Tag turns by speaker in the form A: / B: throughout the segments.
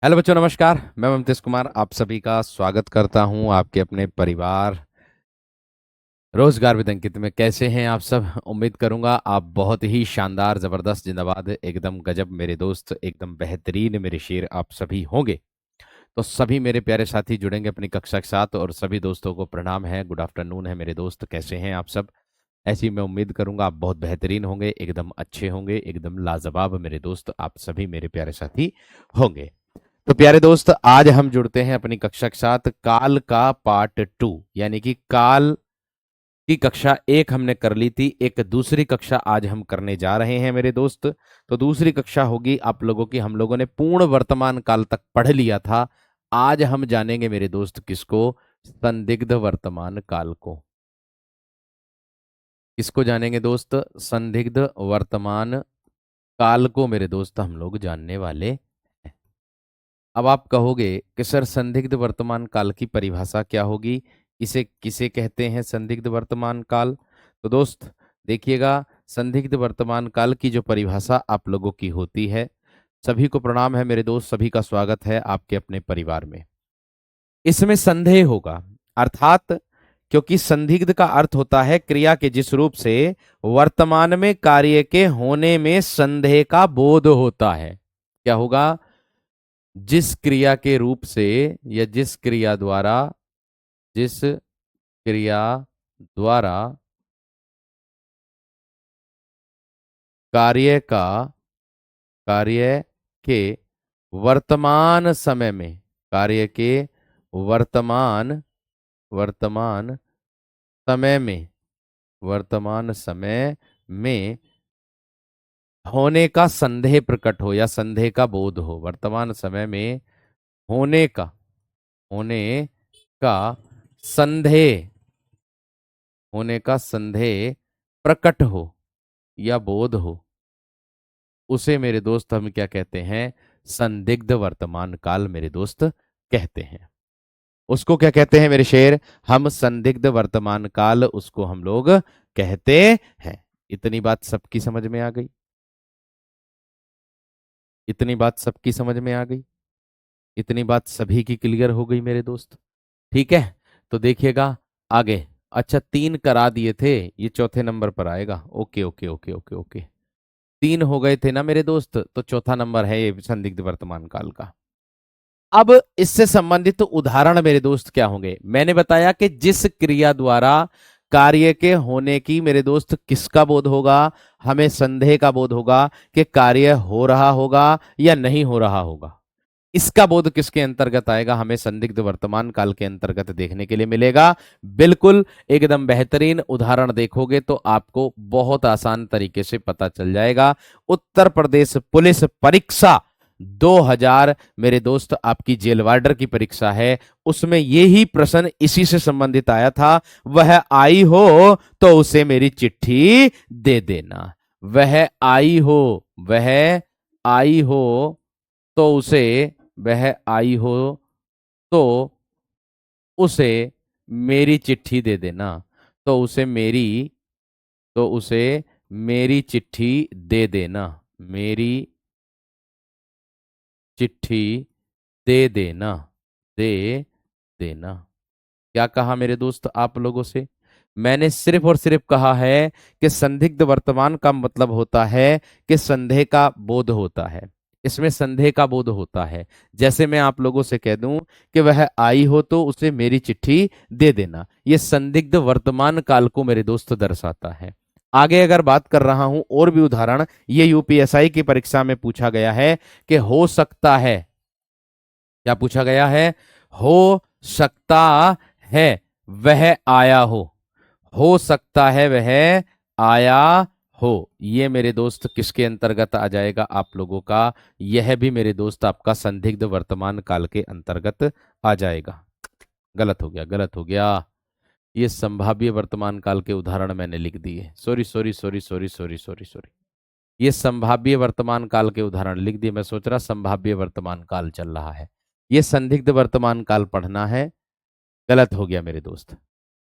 A: Hello बच्चों, नमस्कार। मैं ममतेश कुमार आप सभी का स्वागत करता हूं आपके अपने परिवार रोजगार विद अंकित में। कैसे हैं आप सब? उम्मीद करूंगा आप बहुत ही शानदार, जबरदस्त, जिंदाबाद, एकदम गजब मेरे दोस्त, एकदम बेहतरीन मेरे शेर आप सभी होंगे। तो सभी मेरे प्यारे साथी जुड़ेंगे अपनी कक्षा के साथ, और सभी दोस्तों को प्रणाम है, गुड आफ्टरनून है मेरे दोस्त। कैसे हैं आप सब? ऐसी मैं उम्मीद करूंगा आप बहुत बेहतरीन होंगे, एकदम अच्छे होंगे, एकदम लाजवाब मेरे दोस्त आप सभी मेरे प्यारे साथी होंगे। तो प्यारे दोस्त, आज हम जुड़ते हैं अपनी कक्षा के साथ काल का पार्ट 2, यानी कि काल की कक्षा 1 हमने कर ली थी, एक दूसरी कक्षा आज हम करने जा रहे हैं मेरे दोस्त। तो दूसरी कक्षा होगी आप लोगों की, हम लोगों ने पूर्ण वर्तमान काल तक पढ़ लिया था। आज हम जानेंगे मेरे दोस्त किसको? संदिग्ध वर्तमान काल को। किसको जानेंगे दोस्त? संदिग्ध वर्तमान काल को मेरे दोस्त हम लोग जानने वाले हैं। अब आप कहोगे कि सर संदिग्ध वर्तमान काल की परिभाषा क्या होगी, इसे किसे कहते हैं संदिग्ध वर्तमान काल? तो दोस्त देखिएगा, संदिग्ध वर्तमान काल की जो परिभाषा आप लोगों की होती है, सभी को प्रणाम है मेरे दोस्त, सभी का स्वागत है आपके अपने परिवार में। इसमें संदेह होगा, अर्थात क्योंकि संदिग्ध का अर्थ होता है क्रिया के जिस रूप से वर्तमान में कार्य के होने में संदेह का बोध होता है। क्या होगा? जिस क्रिया के रूप से या जिस क्रिया द्वारा कार्य का कार्य के वर्तमान समय में कार्य के वर्तमान वर्तमान समय में वर्तमान समय में होने का संदेह प्रकट हो या संदेह का बोध हो, वर्तमान समय में होने का होने का संदेह होने का संदेह प्रकट हो या बोध हो, उसे मेरे दोस्त हम क्या कहते हैं? संदिग्ध वर्तमान काल मेरे दोस्त कहते हैं। उसको क्या कहते हैं मेरे शेर? हम संदिग्ध वर्तमान काल उसको हम लोग कहते हैं। इतनी बात सबकी समझ में आ गई? इतनी बात सबकी समझ में आ गई? इतनी बात सभी की क्लियर हो गई मेरे दोस्त? ठीक है, तो देखिएगा आगे। अच्छा, 3 करा दिए थे, ये चौथे नंबर पर आएगा। Okay okay okay okay okay, 3 हो गए थे ना मेरे दोस्त, तो चौथा नंबर है ये संदिग्ध वर्तमान काल का। अब इससे संबंधित उदाहरण मेरे दोस्त क्या होंगे? मैंने बताया कि जिस क्रिया द्वारा कार्य के होने की मेरे दोस्त किसका बोध होगा? हमें संदेह का बोध होगा कि कार्य हो रहा होगा या नहीं हो रहा होगा। इसका बोध किसके अंतर्गत आएगा? हमें संदिग्ध वर्तमान काल के अंतर्गत देखने के लिए मिलेगा। बिल्कुल एकदम बेहतरीन उदाहरण देखोगे तो आपको बहुत आसान तरीके से पता चल जाएगा। उत्तर प्रदेश पुलिस परीक्षा 2000 मेरे दोस्त आपकी जेल वार्डर की परीक्षा है, उसमें यही प्रश्न इसी से संबंधित आया था। वह आई हो तो उसे मेरी चिट्ठी दे देना। वह आई हो वह आई हो तो उसे वह आई हो तो उसे मेरी चिट्ठी दे देना। तो उसे मेरी तो उसे मेरी चिट्ठी दे देना। मेरी चिट्ठी दे देना। दे देना। क्या कहा मेरे दोस्त आप लोगों से? मैंने सिर्फ और सिर्फ कहा है कि संदिग्ध वर्तमान का मतलब होता है कि संदेह का बोध होता है, इसमें संदेह का बोध होता है। जैसे मैं आप लोगों से कह दूं कि वह आई हो तो उसे मेरी चिट्ठी दे देना, यह संदिग्ध वर्तमान काल को मेरे दोस्त दर्शाता है। आगे अगर बात कर रहा हूं और भी उदाहरण, ये यूपीएसआई की परीक्षा में पूछा गया है कि हो सकता है, क्या पूछा गया है? हो सकता है वह आया हो सकता है वह आया हो। ये मेरे दोस्त किसके अंतर्गत आ जाएगा आप लोगों का? यह भी मेरे दोस्त आपका संदिग्ध वर्तमान काल के अंतर्गत आ जाएगा। गलत हो गया, गलत हो गया। ये संभाव्य वर्तमान काल के उदाहरण मैंने लिख दिए। Sorry sorry sorry sorry sorry sorry sorry, ये संभाव्य वर्तमान काल के उदाहरण लिख दिए। मैं सोच रहा संभाव्य वर्तमान काल चल रहा है, ये संदिग्ध वर्तमान काल पढ़ना है। गलत हो गया मेरे दोस्त।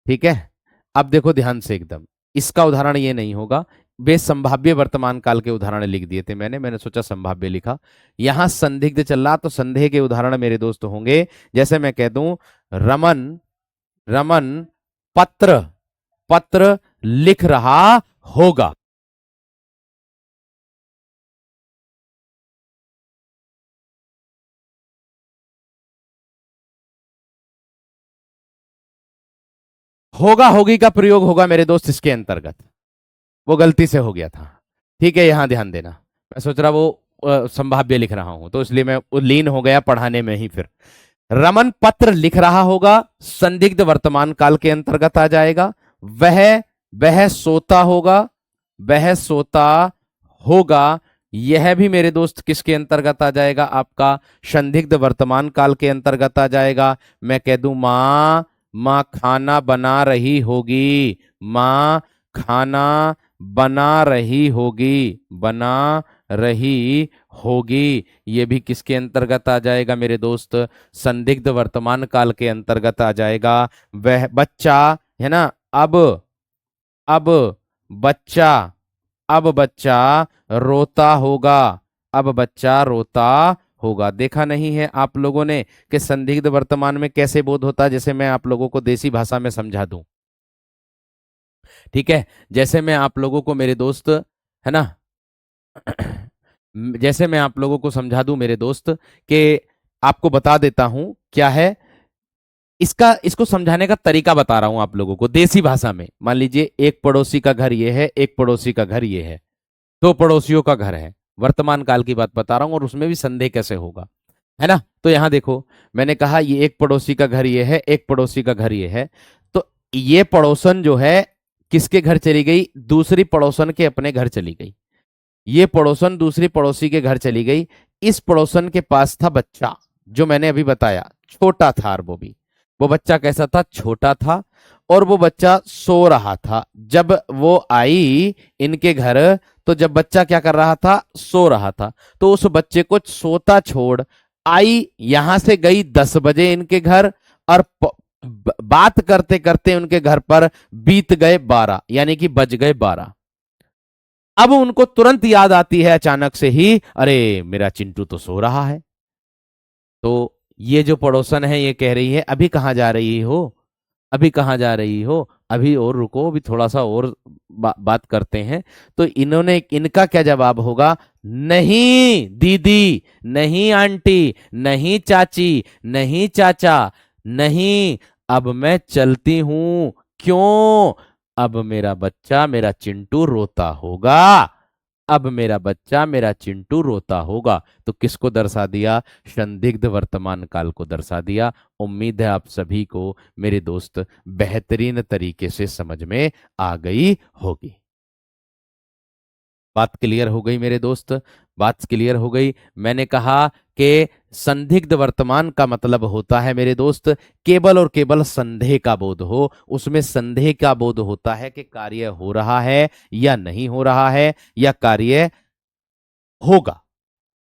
A: ठीक है, अब देखो ध्यान से एकदम। इसका उदाहरण ये नहीं होगा। वे संभाव्य वर्तमान काल के उदाहरण लिख दिए थे मैंने सोचा संभाव्य लिखा। यहां संदिग्ध चल रहा तो संदेह के उदाहरण मेरे दोस्त होंगे। जैसे मैं कह दूं रमन रमन पत्र पत्र लिख रहा होगा। होगा होगी का प्रयोग होगा मेरे दोस्त इसके अंतर्गत, वो गलती से हो गया था। ठीक है, यहां ध्यान देना। मैं सोच रहा वो संभाव्य लिख रहा हूं तो इसलिए मैं लीन हो गया पढ़ाने में ही। फिर रमन पत्र लिख रहा होगा संदिग्ध वर्तमान काल के अंतर्गत आ जाएगा। वह वह सोता होगा, वह सोता होगा, यह भी मेरे दोस्त किसके अंतर्गत आ जाएगा? आपका संदिग्ध वर्तमान काल के अंतर्गत आ जाएगा। मैं कह दूं माँ माँ खाना बना रही होगी, माँ खाना बना रही होगी, बना रही होगी, ये भी किसके अंतर्गत आ जाएगा मेरे दोस्त? संदिग्ध वर्तमान काल के अंतर्गत आ जाएगा। वह बच्चा है ना, अब बच्चा अब बच्चा रोता होगा, अब बच्चा रोता होगा। देखा नहीं है आप लोगों ने कि संदिग्ध वर्तमान में कैसे बोध होता है? जैसे मैं आप लोगों को देसी भाषा में समझा दूं, ठीक है। जैसे मैं आप लोगों को मेरे दोस्त है ना जैसे मैं आप लोगों को समझा दूं मेरे दोस्त कि आपको बता देता हूं क्या है इसका, इसको समझाने का तरीका बता रहा हूं आप लोगों को देसी भाषा में। मान लीजिए एक पड़ोसी का घर ये है, एक पड़ोसी का घर ये है, दो पड़ोसियों का घर है, वर्तमान काल की बात बता रहा हूं और उसमें भी संदेह कैसे होगा, है ना। तो यहां देखो मैंने कहा ये एक पड़ोसी का घर ये है, एक पड़ोसी का घर ये है। तो ये पड़ोसन जो है किसके घर चली गई? दूसरी पड़ोसन के अपने घर चली गई। ये पड़ोसन दूसरी पड़ोसी के घर चली गई। इस पड़ोसन के पास था बच्चा, जो मैंने अभी बताया छोटा था, और वो बच्चा कैसा था? छोटा था। और वो बच्चा सो रहा था जब वो आई इनके घर। तो जब बच्चा क्या कर रहा था? सो रहा था। तो उस बच्चे को सोता छोड़ आई, यहां से गई 10 बजे इनके घर, और बात करते करते उनके घर पर बीत गए 12, यानी कि बज गए 12। अब उनको तुरंत याद आती है अचानक से ही, अरे मेरा चिंटू तो सो रहा है। तो ये जो पड़ोसन है ये कह रही है अभी कहाँ जा रही हो, अभी कहाँ जा रही हो, अभी और रुको, अभी थोड़ा सा और बात करते हैं। तो इन्होंने इनका क्या जवाब होगा? नहीं दीदी, नहीं आंटी, नहीं चाची, नहीं चाचा, नहीं, अब मैं चलती हूं। क्यों? अब मेरा बच्चा मेरा चिंटू रोता होगा, अब मेरा बच्चा मेरा चिंटू रोता होगा। तो किसको दर्शा दिया? संदिग्ध वर्तमान काल को दर्शा दिया। उम्मीद है आप सभी को मेरे दोस्त बेहतरीन तरीके से समझ में आ गई होगी। बात क्लियर हो गई मेरे दोस्त, बात क्लियर हो गई। मैंने कहा कि संदिग्ध वर्तमान का मतलब होता है मेरे दोस्त केवल और केवल संदेह का बोध हो। उसमें संदेह का बोध होता है कि कार्य हो रहा है या नहीं हो रहा है, या कार्य होगा,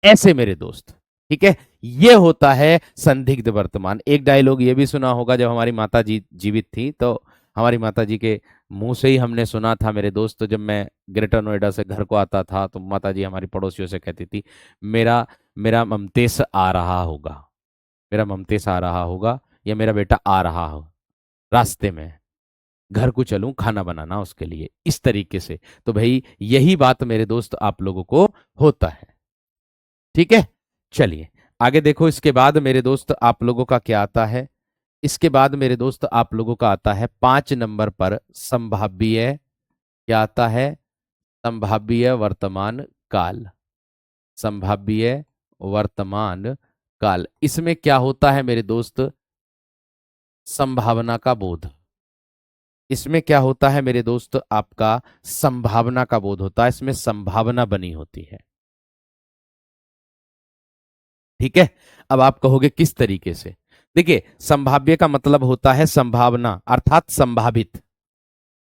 A: ऐसे मेरे दोस्त। ठीक है, ये होता है संदिग्ध वर्तमान। एक डायलॉग ये भी सुना होगा, जब हमारी माता जी जीवित थी तो हमारी माता जी के मुंह से ही हमने सुना था मेरे दोस्त। जब मैं ग्रेटर नोएडा से घर को आता था तो माता जी हमारी पड़ोसियों से कहती थी, मेरा मेरा ममतेश आ रहा होगा, मेरा ममतेश आ रहा होगा, या मेरा बेटा आ रहा हो रास्ते में, घर को चलूं खाना बनाना उसके लिए, इस तरीके से। तो भाई यही बात मेरे दोस्त आप लोगों को होता है। ठीक है, चलिए आगे देखो। इसके बाद मेरे दोस्त आप लोगों का क्या आता है? इसके बाद मेरे दोस्त आप लोगों का आता है 5 नंबर पर संभाव्य। क्या आता है? संभाव्य वर्तमान काल, संभाव्य वर्तमान काल। इसमें क्या होता है मेरे दोस्त? संभावना का बोध। इसमें क्या होता है मेरे दोस्त? आपका संभावना का बोध होता है, इसमें संभावना बनी होती है। ठीक है, अब आप कहोगे किस तरीके से? देखिए, संभाव्य का मतलब होता है संभावना अर्थात संभावित।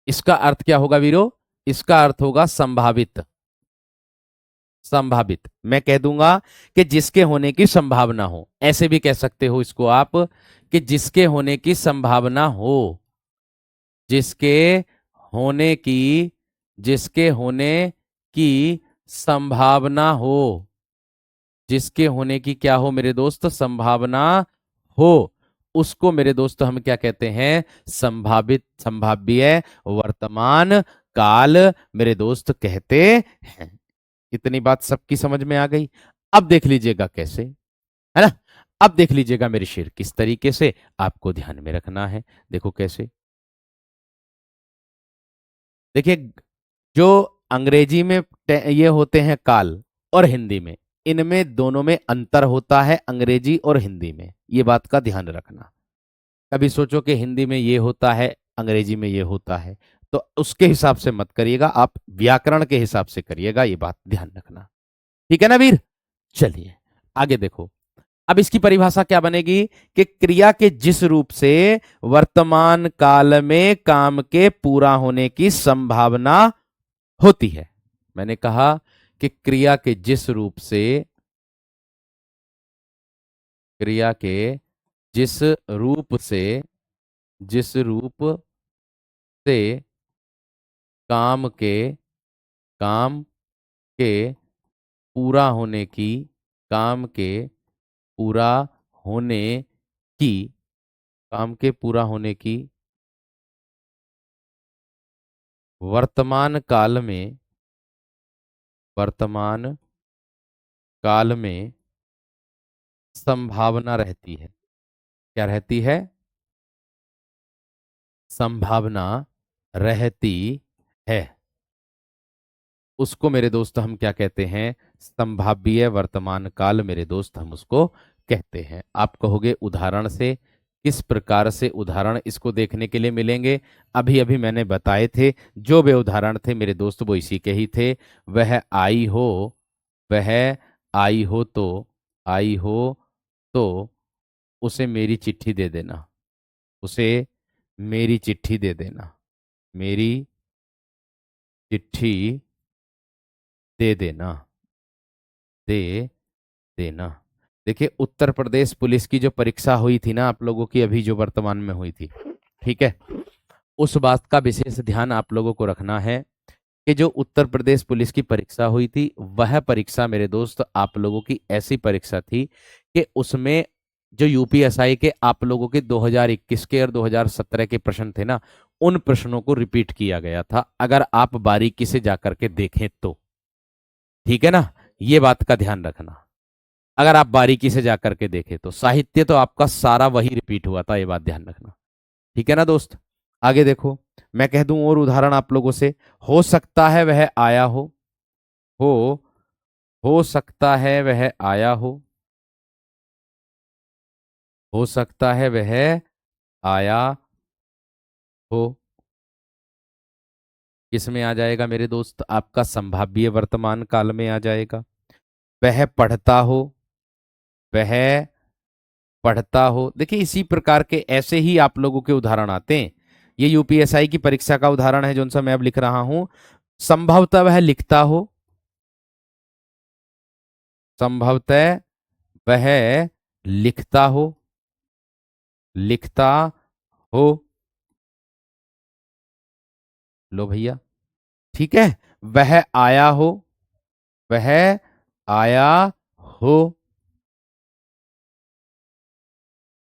A: इसका अर्थ क्या होगा वीरो? इसका अर्थ होगा संभावित। संभावित मैं कह दूंगा कि जिसके होने की संभावना हो, ऐसे भी कह सकते हो इसको आप कि जिसके होने की संभावना हो, जिसके होने की, जिसके होने की संभावना हो, जिसके होने की क्या हो मेरे दोस्त, संभावना हो, उसको मेरे दोस्त हम क्या कहते हैं, संभावित, संभाव्य वर्तमान काल मेरे दोस्त कहते हैं। इतनी बात सबकी समझ में आ गई। अब देख लीजिएगा कैसे, है ना। अब देख लीजिएगा मेरे शेर किस तरीके से आपको ध्यान में रखना है। देखो कैसे, देखिए, जो अंग्रेजी में ये होते हैं काल और हिंदी में, इनमें दोनों में अंतर होता है, अंग्रेजी और हिंदी में, ये बात का ध्यान रखना। कभी सोचो कि हिंदी में ये होता है, अंग्रेजी में ये होता है, तो उसके हिसाब से मत करिएगा, आप व्याकरण के हिसाब से करिएगा, ये बात ध्यान रखना। ठीक है ना वीर। चलिए आगे देखो। अब इसकी परिभाषा क्या बनेगी कि क्रिया के जिस रूप से वर्तमान काल में काम के पूरा होने की संभावना होती है। मैंने कहा कि क्रिया के जिस रूप से, क्रिया के जिस रूप से, जिस रूप से काम के, काम के पूरा होने की, काम के पूरा होने की, काम के पूरा होने की वर्तमान काल में, वर्तमान काल में संभावना रहती है। क्या रहती है, संभावना रहती है, उसको मेरे दोस्त हम क्या कहते हैं, संभाव्य वर्तमान काल मेरे दोस्त हम उसको कहते हैं। आप कहोगे उदाहरण से, किस प्रकार से उदाहरण इसको देखने के लिए मिलेंगे। अभी अभी मैंने बताए थे, जो वे उदाहरण थे मेरे दोस्त वो इसी के ही थे। वह आई हो, वह आई हो तो, आई हो तो उसे मेरी चिट्ठी दे देना, उसे मेरी चिट्ठी दे देना, मेरी चिट्ठी दे देना, दे देना। देखिए, उत्तर प्रदेश पुलिस की जो परीक्षा हुई थी ना आप लोगों की, अभी जो वर्तमान में हुई थी, ठीक है, उस बात का विशेष ध्यान आप लोगों को रखना है कि जो उत्तर प्रदेश पुलिस की परीक्षा हुई थी, वह परीक्षा मेरे दोस्त आप लोगों की ऐसी परीक्षा थी कि उसमें जो यूपीएसआई के आप लोगों के 2021 के और 2017 के प्रश्न थे ना, उन प्रश्नों को रिपीट किया गया था, अगर आप बारीकी से जाकर के देखें तो। ठीक है ना, ये बात का ध्यान रखना। अगर आप बारीकी से जाकर के देखें तो साहित्य तो आपका सारा वही रिपीट हुआ था, ये बात ध्यान रखना। ठीक है ना दोस्त। आगे देखो, मैं कह दूं और उदाहरण आप लोगों से, हो सकता है वह आया हो हो सकता है वह आया हो सकता है वह आया हो, किस में आ जाएगा मेरे दोस्त, आपका संभाव्य वर्तमान काल में आ जाएगा। वह पढ़ता हो, वह पढ़ता हो, देखिए इसी प्रकार के ऐसे ही आप लोगों के उदाहरण आते हैं। ये यूपीएसआई की परीक्षा का उदाहरण है जो सा मैं अब लिख रहा हूं। संभवतः वह लिखता हो, संभवतः वह लिखता हो, लिखता हो, लो भैया, ठीक है। वह आया हो, वह आया हो,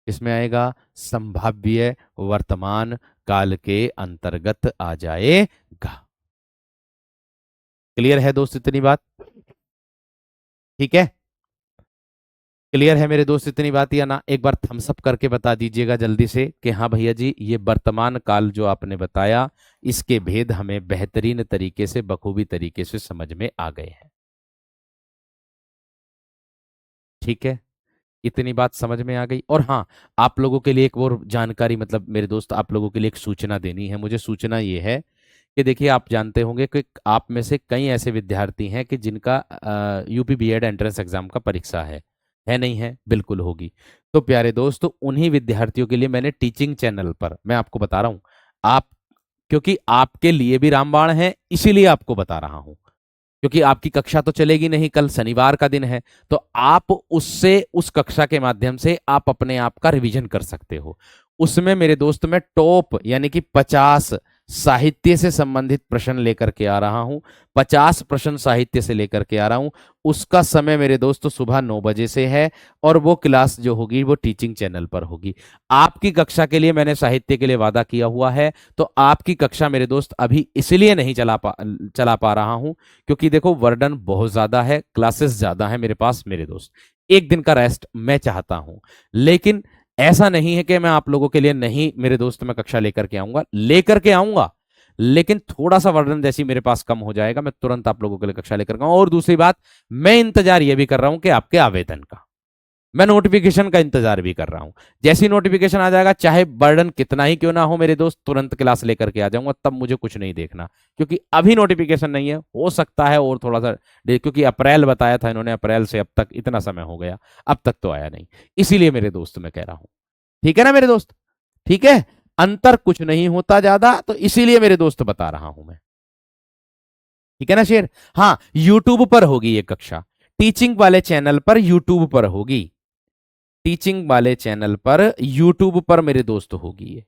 A: इसमें आएगा, संभाव्य वर्तमान काल के अंतर्गत आ जाएगा। क्लियर है दोस्त इतनी बात, ठीक है। क्लियर है मेरे दोस्त इतनी बात, या ना एक बार थम्स अप करके बता दीजिएगा जल्दी से कि हाँ भैया जी, ये वर्तमान काल जो आपने बताया, इसके भेद हमें बेहतरीन तरीके से, बखूबी तरीके से समझ में आ गए हैं। ठीक है, इतनी बात समझ में आ गई। और हाँ, आप लोगों के लिए एक और जानकारी, मतलब मेरे दोस्त आप लोगों के लिए एक सूचना देनी है मुझे। सूचना ये है कि देखिए, आप जानते होंगे कि आप में से कई ऐसे विद्यार्थी हैं कि जिनका यूपी बीएड एंट्रेंस एग्जाम का परीक्षा है नहीं है, बिल्कुल होगी। तो प्यारे दोस्त, उन्हीं विद्यार्थियों के लिए मैंने टीचिंग चैनल पर, मैं आपको बता रहा हूँ, आप, क्योंकि आपके लिए भी रामबाण है, इसीलिए आपको बता रहा हूं, क्योंकि आपकी कक्षा तो चलेगी नहीं, कल शनिवार का दिन है, तो आप उससे, उस कक्षा के माध्यम से आप अपने आप का रिवीजन कर सकते हो। उसमें मेरे दोस्त में टॉप यानी कि 50 साहित्य से संबंधित प्रश्न लेकर के आ रहा हूं। 50 प्रश्न साहित्य से लेकर के आ रहा हूं। उसका समय मेरे दोस्त सुबह 9 बजे से है, और वो क्लास जो होगी वो टीचिंग चैनल पर होगी। आपकी कक्षा के लिए मैंने साहित्य के लिए वादा किया हुआ है, तो आपकी कक्षा मेरे दोस्त अभी इसलिए नहीं चला पा रहा हूं क्योंकि देखो वर्डन बहुत ज्यादा है, क्लासेस ज्यादा है मेरे पास मेरे दोस्त। एक दिन का रेस्ट मैं चाहता हूं, लेकिन ऐसा नहीं है कि मैं आप लोगों के लिए नहीं मेरे दोस्त मैं कक्षा लेकर के आऊंगा, लेकिन थोड़ा सा वर्णन जैसी मेरे पास कम हो जाएगा, मैं तुरंत आप लोगों के लिए कक्षा लेकर के आऊंगा। और दूसरी बात, मैं इंतजार ये भी कर रहा हूं कि आपके आवेदन का, मैं नोटिफिकेशन का इंतजार भी कर रहा हूं। जैसी नोटिफिकेशन आ जाएगा, चाहे बर्डन कितना ही क्यों ना हो मेरे दोस्त, तुरंत क्लास लेकर के आ जाऊंगा, तब मुझे कुछ नहीं देखना। क्योंकि अभी नोटिफिकेशन नहीं है, हो सकता है और थोड़ा सा क्योंकि अप्रैल बताया था इन्होंने, अप्रैल से अब तक इतना समय हो गया, अब तक तो आया नहीं। इसीलिए मेरे दोस्त मैं कह रहा हूं, ठीक है ना मेरे दोस्त, ठीक है। अंतर कुछ नहीं होता ज्यादा, तो इसीलिए मेरे दोस्त बता रहा हूं मैं, ठीक है ना शेर। हाँ, यूट्यूब पर होगी ये कक्षा, टीचिंग वाले चैनल पर यूट्यूब पर होगी, टीचिंग वाले चैनल पर यूट्यूब पर मेरे दोस्त होगी ये,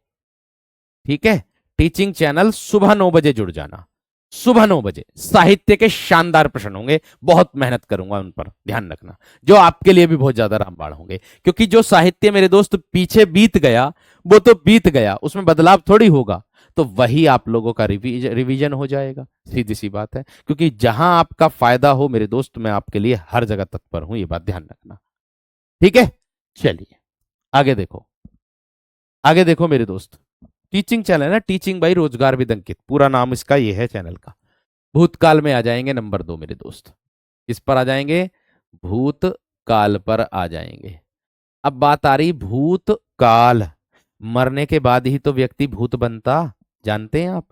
A: ठीक है। टीचिंग चैनल सुबह 9 बजे जुड़ जाना, सुबह 9 बजे साहित्य के शानदार प्रश्न होंगे, बहुत मेहनत करूंगा उन पर, ध्यान रखना, जो आपके लिए भी बहुत ज्यादा रामबाण होंगे। क्योंकि जो साहित्य मेरे दोस्त पीछे बीत गया वो तो बीत गया, उसमें बदलाव थोड़ी होगा, तो वही आप लोगों का रिवीजन हो जाएगा, सीधी सी बात है। क्योंकि जहां आपका फायदा हो मेरे दोस्त, मैं आपके लिए हर जगह तत्पर हूं, ये बात ध्यान रखना, ठीक है। चलिए आगे देखो, आगे देखो मेरे दोस्त। टीचिंग चैनल है ना, टीचिंग बाई रोजगार विद अंकित, पूरा नाम इसका ये है चैनल का। भूतकाल में आ जाएंगे नंबर 2 मेरे दोस्त, किस पर आ जाएंगे, भूतकाल पर आ जाएंगे। अब बात आ रही भूतकाल, मरने के बाद ही तो व्यक्ति भूत बनता, जानते हैं आप,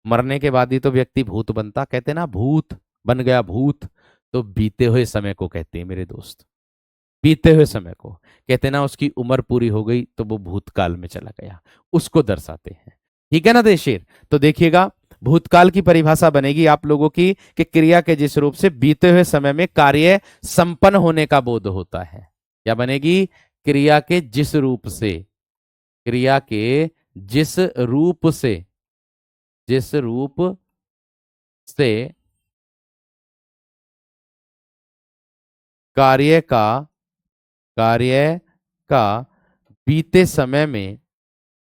A: मरने के बाद ही तो व्यक्ति भूत बनता, कहते हैं ना भूत बन गया भूत, तो बीते हुए समय को कहते हैं मेरे दोस्त, बीते हुए समय को कहते हैं ना, उसकी उम्र पूरी हो गई तो वो भूतकाल में चला गया, उसको दर्शाते हैं, ठीक है ना देशेर। तो देखिएगा, भूतकाल की परिभाषा बनेगी आप लोगों की कि क्रिया के जिस रूप से बीते हुए समय में कार्य संपन्न होने का बोध होता है। क्या बनेगी, क्रिया के जिस रूप से, क्रिया के जिस रूप से, जिस रूप से कार्य का, कार्य का बीते समय में,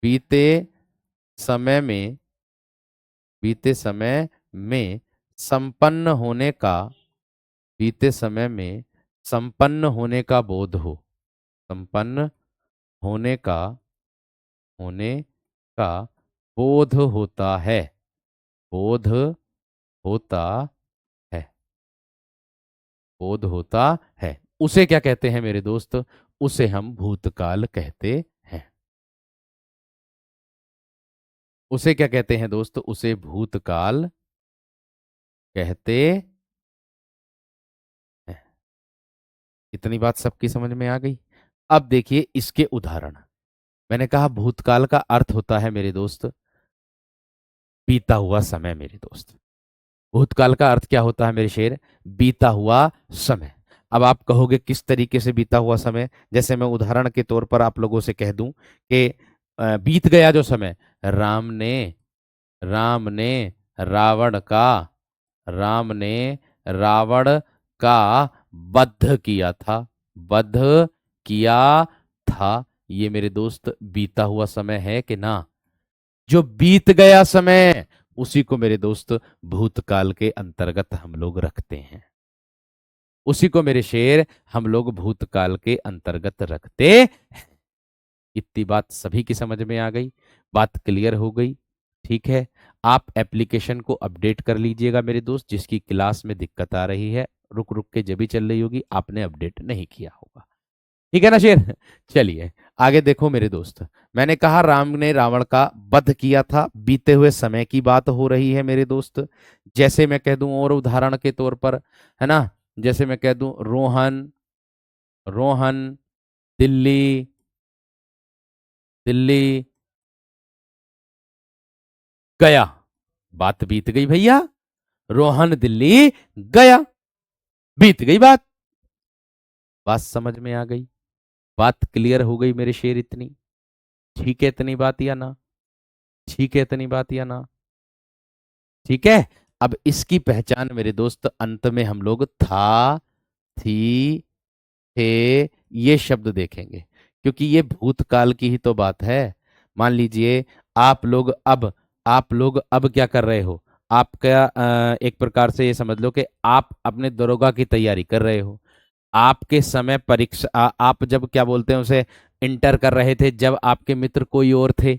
A: बीते समय में, बीते समय में संपन्न होने का, बीते समय में संपन्न होने का बोध हो, संपन्न होने का, होने का बोध होता है, बोध होता है, बोध होता है, उसे क्या कहते हैं मेरे दोस्त, उसे हम भूतकाल कहते हैं। उसे क्या कहते हैं दोस्त, उसे भूतकाल कहते हैं। इतनी बात सबकी समझ में आ गई। अब देखिए इसके उदाहरण। मैंने कहा भूतकाल का अर्थ होता है मेरे दोस्त बीता हुआ समय मेरे दोस्त। भूतकाल का अर्थ क्या होता है मेरे शेर, बीता हुआ समय। अब आप कहोगे किस तरीके से बीता हुआ समय, जैसे मैं उदाहरण के तौर पर आप लोगों से कह दूं कि बीत गया जो समय, राम ने, राम ने रावण का, राम ने रावण का वध किया था, वध किया था, ये मेरे दोस्त बीता हुआ समय है कि ना। जो बीत गया समय, उसी को मेरे दोस्त भूतकाल के अंतर्गत हम लोग रखते हैं, उसी को मेरे शेर हम लोग भूतकाल के अंतर्गत रखते हैं। इतनी बात सभी की समझ में आ गई, बात क्लियर हो गई, ठीक है। आप एप्लीकेशन को अपडेट कर लीजिएगा मेरे दोस्त, जिसकी क्लास में दिक्कत आ रही है, रुक रुक के जब भी चल रही होगी, आपने अपडेट नहीं किया होगा, ठीक है ना शेर। चलिए आगे देखो मेरे दोस्त। मैंने कहा राम ने रावण का वध किया था, बीते हुए समय की बात हो रही है मेरे दोस्त। जैसे मैं कह दूं और उदाहरण के तौर पर, है ना, जैसे मैं कह दूं रोहन, रोहन दिल्ली, दिल्ली गया, बात बीत गई भैया, रोहन दिल्ली गया, बीत गई बात। बात समझ में आ गई, बात क्लियर हो गई मेरे शेर इतनी, ठीक है इतनी बात या ना, ठीक है इतनी बात या ना? ठीक है। अब इसकी पहचान मेरे दोस्त अंत में हम लोग था, थी, थे, ये शब्द देखेंगे, क्योंकि ये भूतकाल की ही तो बात है। मान लीजिए आप लोग अब आप लोग अब क्या कर रहे हो? आपका एक प्रकार से ये समझ लो कि आप अपने दरोगा की तैयारी कर रहे हो। आपके समय परीक्षा आप जब क्या बोलते हैं उसे, इंटर कर रहे थे, जब आपके मित्र कोई और थे,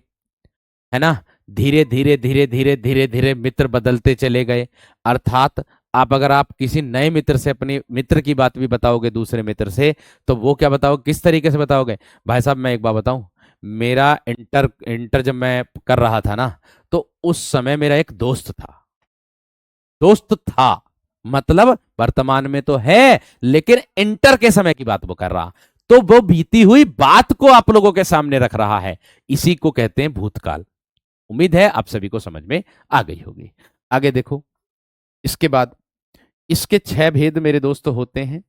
A: है ना? धीरे धीरे धीरे धीरे धीरे धीरे मित्र बदलते चले गए। अर्थात आप अगर आप किसी नए मित्र से अपनी मित्र की बात भी बताओगे दूसरे मित्र से, तो वो क्या बताओगे, किस तरीके से बताओगे? भाई साहब मैं एक बात बताऊं, मेरा इंटर इंटर जब मैं कर रहा था ना, तो उस समय मेरा एक दोस्त था। दोस्त था मतलब वर्तमान में तो है, लेकिन इंटर के समय की बात वो कर रहा, तो वो बीती हुई बात को आप लोगों के सामने रख रहा है। इसी को कहते हैं भूतकाल। उम्मीद है आप सभी को समझ में आ गई होगी। आगे देखो, इसके बाद इसके 6 भेद मेरे दोस्त होते हैं।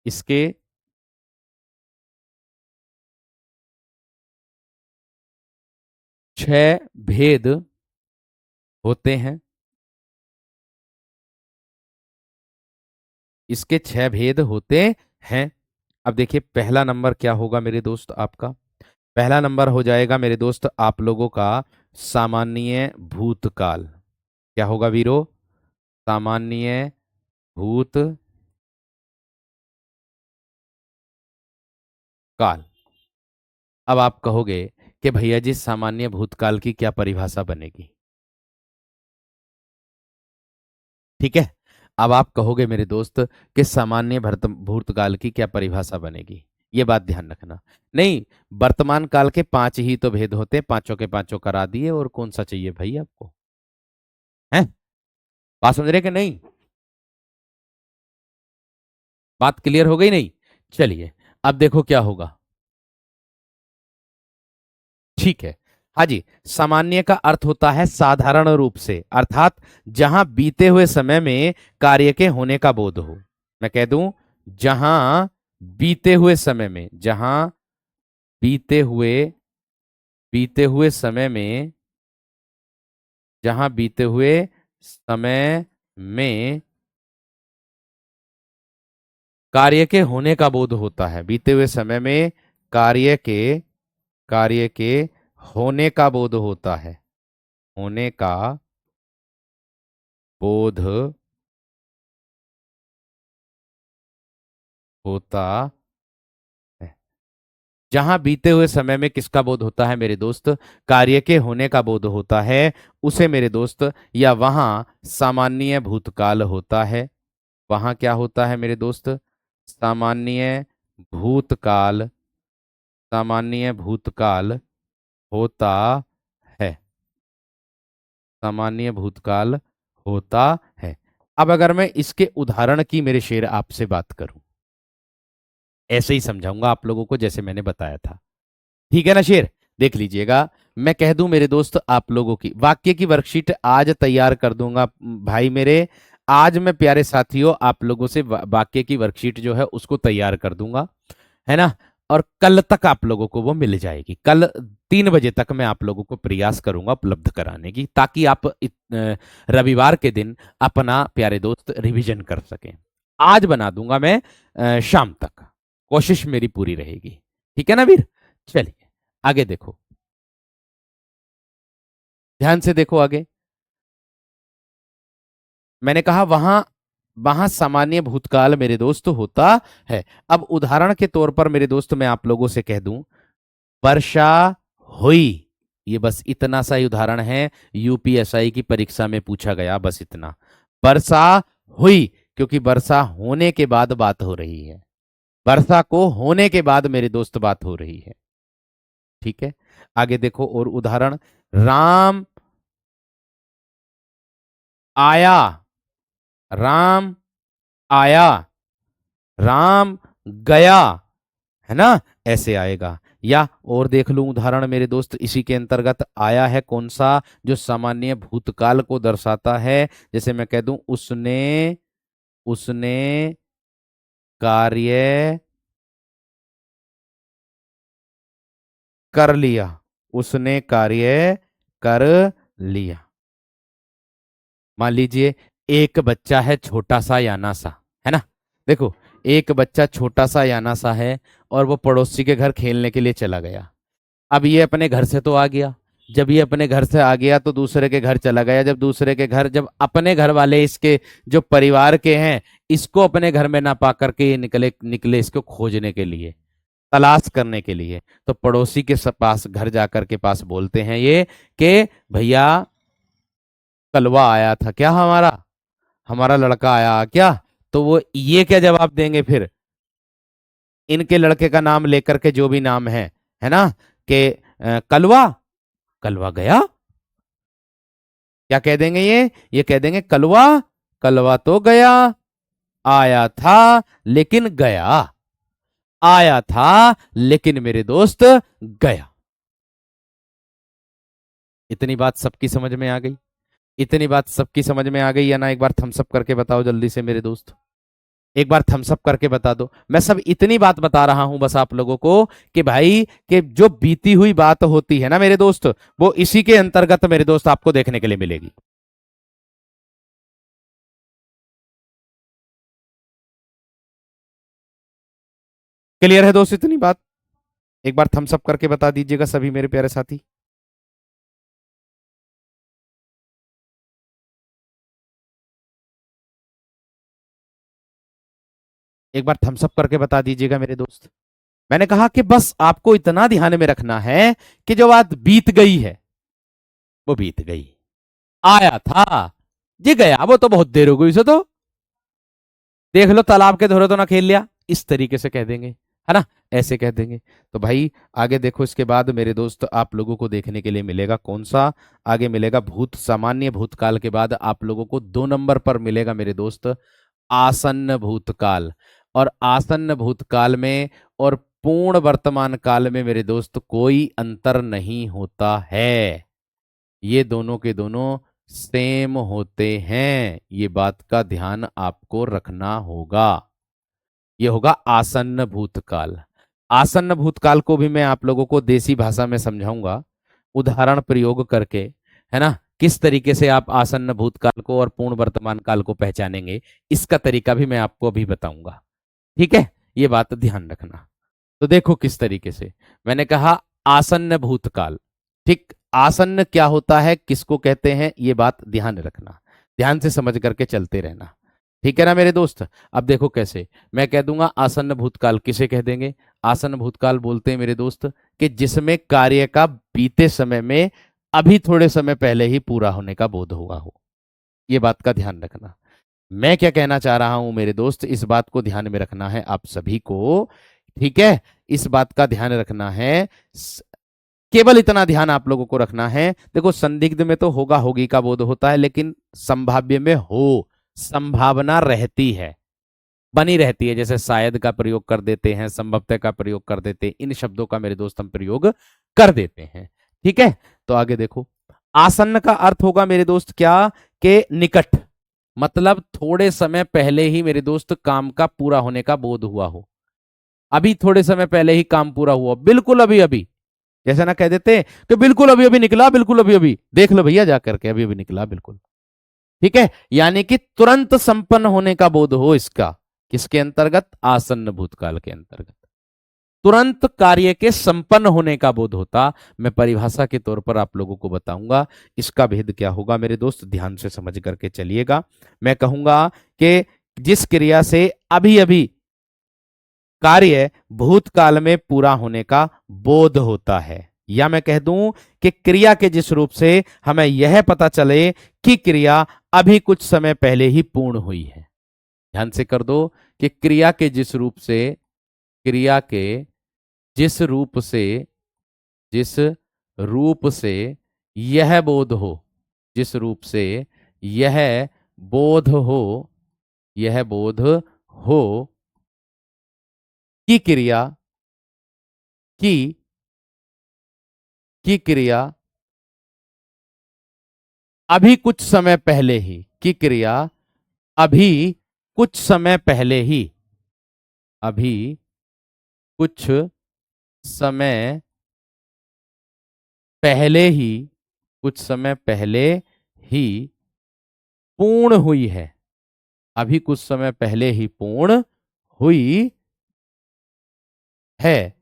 A: इसके 6 भेद होते हैं। इसके 6 भेद होते हैं। अब देखिए पहला नंबर क्या होगा मेरे दोस्त आपका? पहला नंबर हो जाएगा मेरे दोस्त आप लोगों का सामान्य भूतकाल। क्या होगा वीरो? सामान्य भूतकाल। अब आप कहोगे कि भैया जी सामान्य भूतकाल की क्या परिभाषा बनेगी? ठीक है। अब आप कहोगे मेरे दोस्त कि सामान्य भूतकाल की क्या परिभाषा बनेगी? ये बात ध्यान रखना। नहीं, वर्तमान काल के 5 ही तो भेद होते हैं, पांचों के पांचों करा दिए, और कौन सा चाहिए भाई आपको? है? बात समझ रहे कि नहीं? बात क्लियर हो गई नहीं? चलिए, अब देखो क्या होगा। ठीक है। हाँ जी, सामान्य का अर्थ होता है साधारण रूप से, अर्थात जहां बीते हुए समय में कार्य के होने का बोध हो। मैं कह दूं, जहां बीते हुए समय में, जहां बीते हुए बीते हुए समय में, जहां बीते हुए समय में कार्य के होने का बोध होता है। बीते हुए समय में कार्य के कार्य के होने का बोध होता है। होने का बोध होता है। जहां बीते हुए समय में किसका बोध होता है मेरे दोस्त? कार्य के होने का बोध होता है, उसे मेरे दोस्त, या वहां सामान्य भूतकाल होता है। वहां क्या होता है मेरे दोस्त? सामान्य भूतकाल। सामान्य भूतकाल होता है। सामान्य भूतकाल होता है। अब अगर मैं इसके उदाहरण की मेरे शेर आपसे बात करूं, ऐसे ही समझाऊंगा आप लोगों को जैसे मैंने बताया था। ठीक है ना शेर? देख लीजिएगा। मैं कह दूं मेरे दोस्त आप लोगों की वाक्य की वर्कशीट आज तैयार कर दूंगा भाई मेरे। आज मैं प्यारे साथियों आप लोगों से वाक्य की वर्कशीट जो है उसको तैयार कर दूंगा, है ना? और कल तक आप लोगों को वो मिल जाएगी। कल 3 बजे तक मैं आप लोगों को प्रयास करूंगा उपलब्ध कराने की, ताकि आप रविवार के दिन अपना प्यारे दोस्त रिवीजन कर सकें। आज बना दूंगा मैं शाम तक। कोशिश मेरी पूरी रहेगी। ठीक है ना वीर? चलिए आगे देखो, ध्यान से देखो आगे। मैंने कहा वहां वहां सामान्य भूतकाल मेरे दोस्त होता है। अब उदाहरण के तौर पर मेरे दोस्त मैं आप लोगों से कह दूं, वर्षा हुई। ये बस इतना सा ही उदाहरण है, यूपीएसआई की परीक्षा में पूछा गया, बस इतना। वर्षा हुई, क्योंकि वर्षा होने के बाद बात हो रही है। वर्षा को होने के बाद मेरे दोस्त बात हो रही है। ठीक है। आगे देखो और उदाहरण। राम आया। राम आया। राम गया। है ना? ऐसे आएगा। या और देख लूं उदाहरण मेरे दोस्त, इसी के अंतर्गत आया है कौन सा, जो सामान्य भूतकाल को दर्शाता है। जैसे मैं कह दूं, उसने उसने कार्य कर लिया। उसने कार्य कर लिया। मान लीजिए एक बच्चा है छोटा सा याना सा, है ना। देखो, एक बच्चा छोटा सा याना सा है और वो पड़ोसी के घर खेलने के लिए चला गया। अब ये अपने घर से तो आ गया, जब ये अपने घर से आ गया तो दूसरे के घर चला गया, जब दूसरे के घर, जब अपने घर वाले इसके जो परिवार के हैं इसको अपने घर में ना पा करके ये निकले निकले इसको खोजने के लिए, तलाश करने के लिए। तो पड़ोसी के पास घर जाकर के पास बोलते हैं ये कि भैया कलवा आया था क्या, हमारा हमारा लड़का आया क्या। तो वो ये क्या जवाब देंगे फिर, इनके लड़के का नाम लेकर के जो भी नाम है ना, कि कलवा, कलवा गया। क्या कह देंगे ये कह देंगे कलवा, कलवा तो गया, आया था लेकिन गया, आया था लेकिन मेरे दोस्त गया। इतनी बात सबकी समझ में आ गई, इतनी बात सबकी समझ में आ गई या ना, एक बार थम्स अप करके बताओ जल्दी से मेरे दोस्त, एक बार थम्स अप करके बता दो। मैं सब इतनी बात बता रहा हूं बस आप लोगों को कि भाई कि जो बीती हुई बात होती है ना मेरे दोस्त, वो इसी के अंतर्गत मेरे दोस्त आपको देखने के लिए मिलेगी। क्लियर है दोस्त इतनी बात, एक बार थम्स अप करके बता दीजिएगा सभी मेरे प्यारे साथी। एक बार थम्स अप करके बता दीजिएगा मेरे दोस्त। मैंने कहा कि बस आपको इतना ध्यान में रखना है कि जो बात बीत गई है वो बीत गई, आया था जी गया, वो तो बहुत देर हो गई उसे तो, देख लो तालाब के धोरे तो ना खेल लिया, इस तरीके से कह देंगे, है ना, ऐसे कह देंगे। तो भाई आगे देखो, इसके बाद मेरे दोस्त आप लोगों को देखने के लिए मिलेगा कौन सा, आगे मिलेगा भूत, सामान्य भूतकाल के बाद आप लोगों को 2 नंबर पर मिलेगा मेरे दोस्त आसन्न भूतकाल। और आसन्न भूतकाल में और पूर्ण वर्तमान काल में मेरे दोस्त कोई अंतर नहीं होता है, ये दोनों के दोनों सेम होते हैं, ये बात का ध्यान आपको रखना होगा। ये होगा आसन्न भूतकाल। आसन्न भूतकाल को भी मैं आप लोगों को देसी भाषा में समझाऊंगा, उदाहरण प्रयोग करके, है ना, किस तरीके से आप आसन्न भूतकाल को और पूर्ण वर्तमान काल को पहचानेंगे, इसका तरीका भी मैं आपको अभी बताऊंगा। ठीक है, ये बात ध्यान रखना। तो देखो किस तरीके से मैंने कहा आसन्न भूतकाल, ठीक, आसन्न क्या होता है, किसको कहते हैं, ये बात ध्यान रखना, ध्यान से समझ करके चलते रहना। ठीक है ना मेरे दोस्त। अब देखो कैसे, मैं कह दूंगा आसन्न भूतकाल किसे कह देंगे, आसन्न भूतकाल बोलते हैं मेरे दोस्त कि जिसमें कार्य का बीते समय में अभी थोड़े समय पहले ही पूरा होने का बोध हुआ हो, ये बात का ध्यान रखना। मैं क्या कहना चाह रहा हूं मेरे दोस्त, इस बात को ध्यान में रखना है आप सभी को। ठीक है, इस बात का ध्यान रखना है, केवल इतना ध्यान आप लोगों को रखना है। देखो संदिग्ध में तो होगा होगी का बोध होता है, लेकिन संभाव्य में हो, संभावना रहती है, बनी रहती है, जैसे शायद का प्रयोग कर देते हैं, संभवतः का प्रयोग कर देते हैं, इन शब्दों का मेरे दोस्त हम प्रयोग कर देते हैं। ठीक है, तो आगे देखो, आसन्न का अर्थ होगा मेरे दोस्त क्या, के निकट, मतलब थोड़े समय पहले ही मेरे दोस्त काम का पूरा होने का बोध हुआ हो, अभी थोड़े समय पहले ही काम पूरा हुआ, बिल्कुल अभी अभी, जैसे ना कह देते कि बिल्कुल अभी अभी निकला, बिल्कुल अभी अभी देख लो भैया जाकर के, अभी अभी निकला बिल्कुल। ठीक है, यानी कि तुरंत संपन्न होने का बोध हो इसका, किसके अंतर्गत, आसन्न भूतकाल के अंतर्गत, तुरंत कार्य के संपन्न होने का बोध होता। मैं परिभाषा के तौर पर आप लोगों को बताऊंगा इसका भेद क्या होगा मेरे दोस्त, ध्यान से समझ करके चलिएगा। मैं कहूंगा कि जिस क्रिया से अभी अभी कार्य भूतकाल में पूरा होने का बोध होता है, या मैं कह दूं कि क्रिया के जिस रूप से हमें यह पता चले कि क्रिया अभी कुछ समय पहले ही पूर्ण हुई है। ध्यान से कर दो कि क्रिया के जिस रूप से, क्रिया के जिस रूप से, जिस रूप से यह बोध हो, जिस रूप से यह बोध हो, यह बोध हो की क्रिया, की की क्रिया अभी कुछ समय पहले ही, की क्रिया अभी कुछ समय पहले ही, अभी कुछ समय पहले ही कुछ समय पहले ही पूर्ण हुई है, अभी कुछ समय पहले ही पूर्ण हुई है,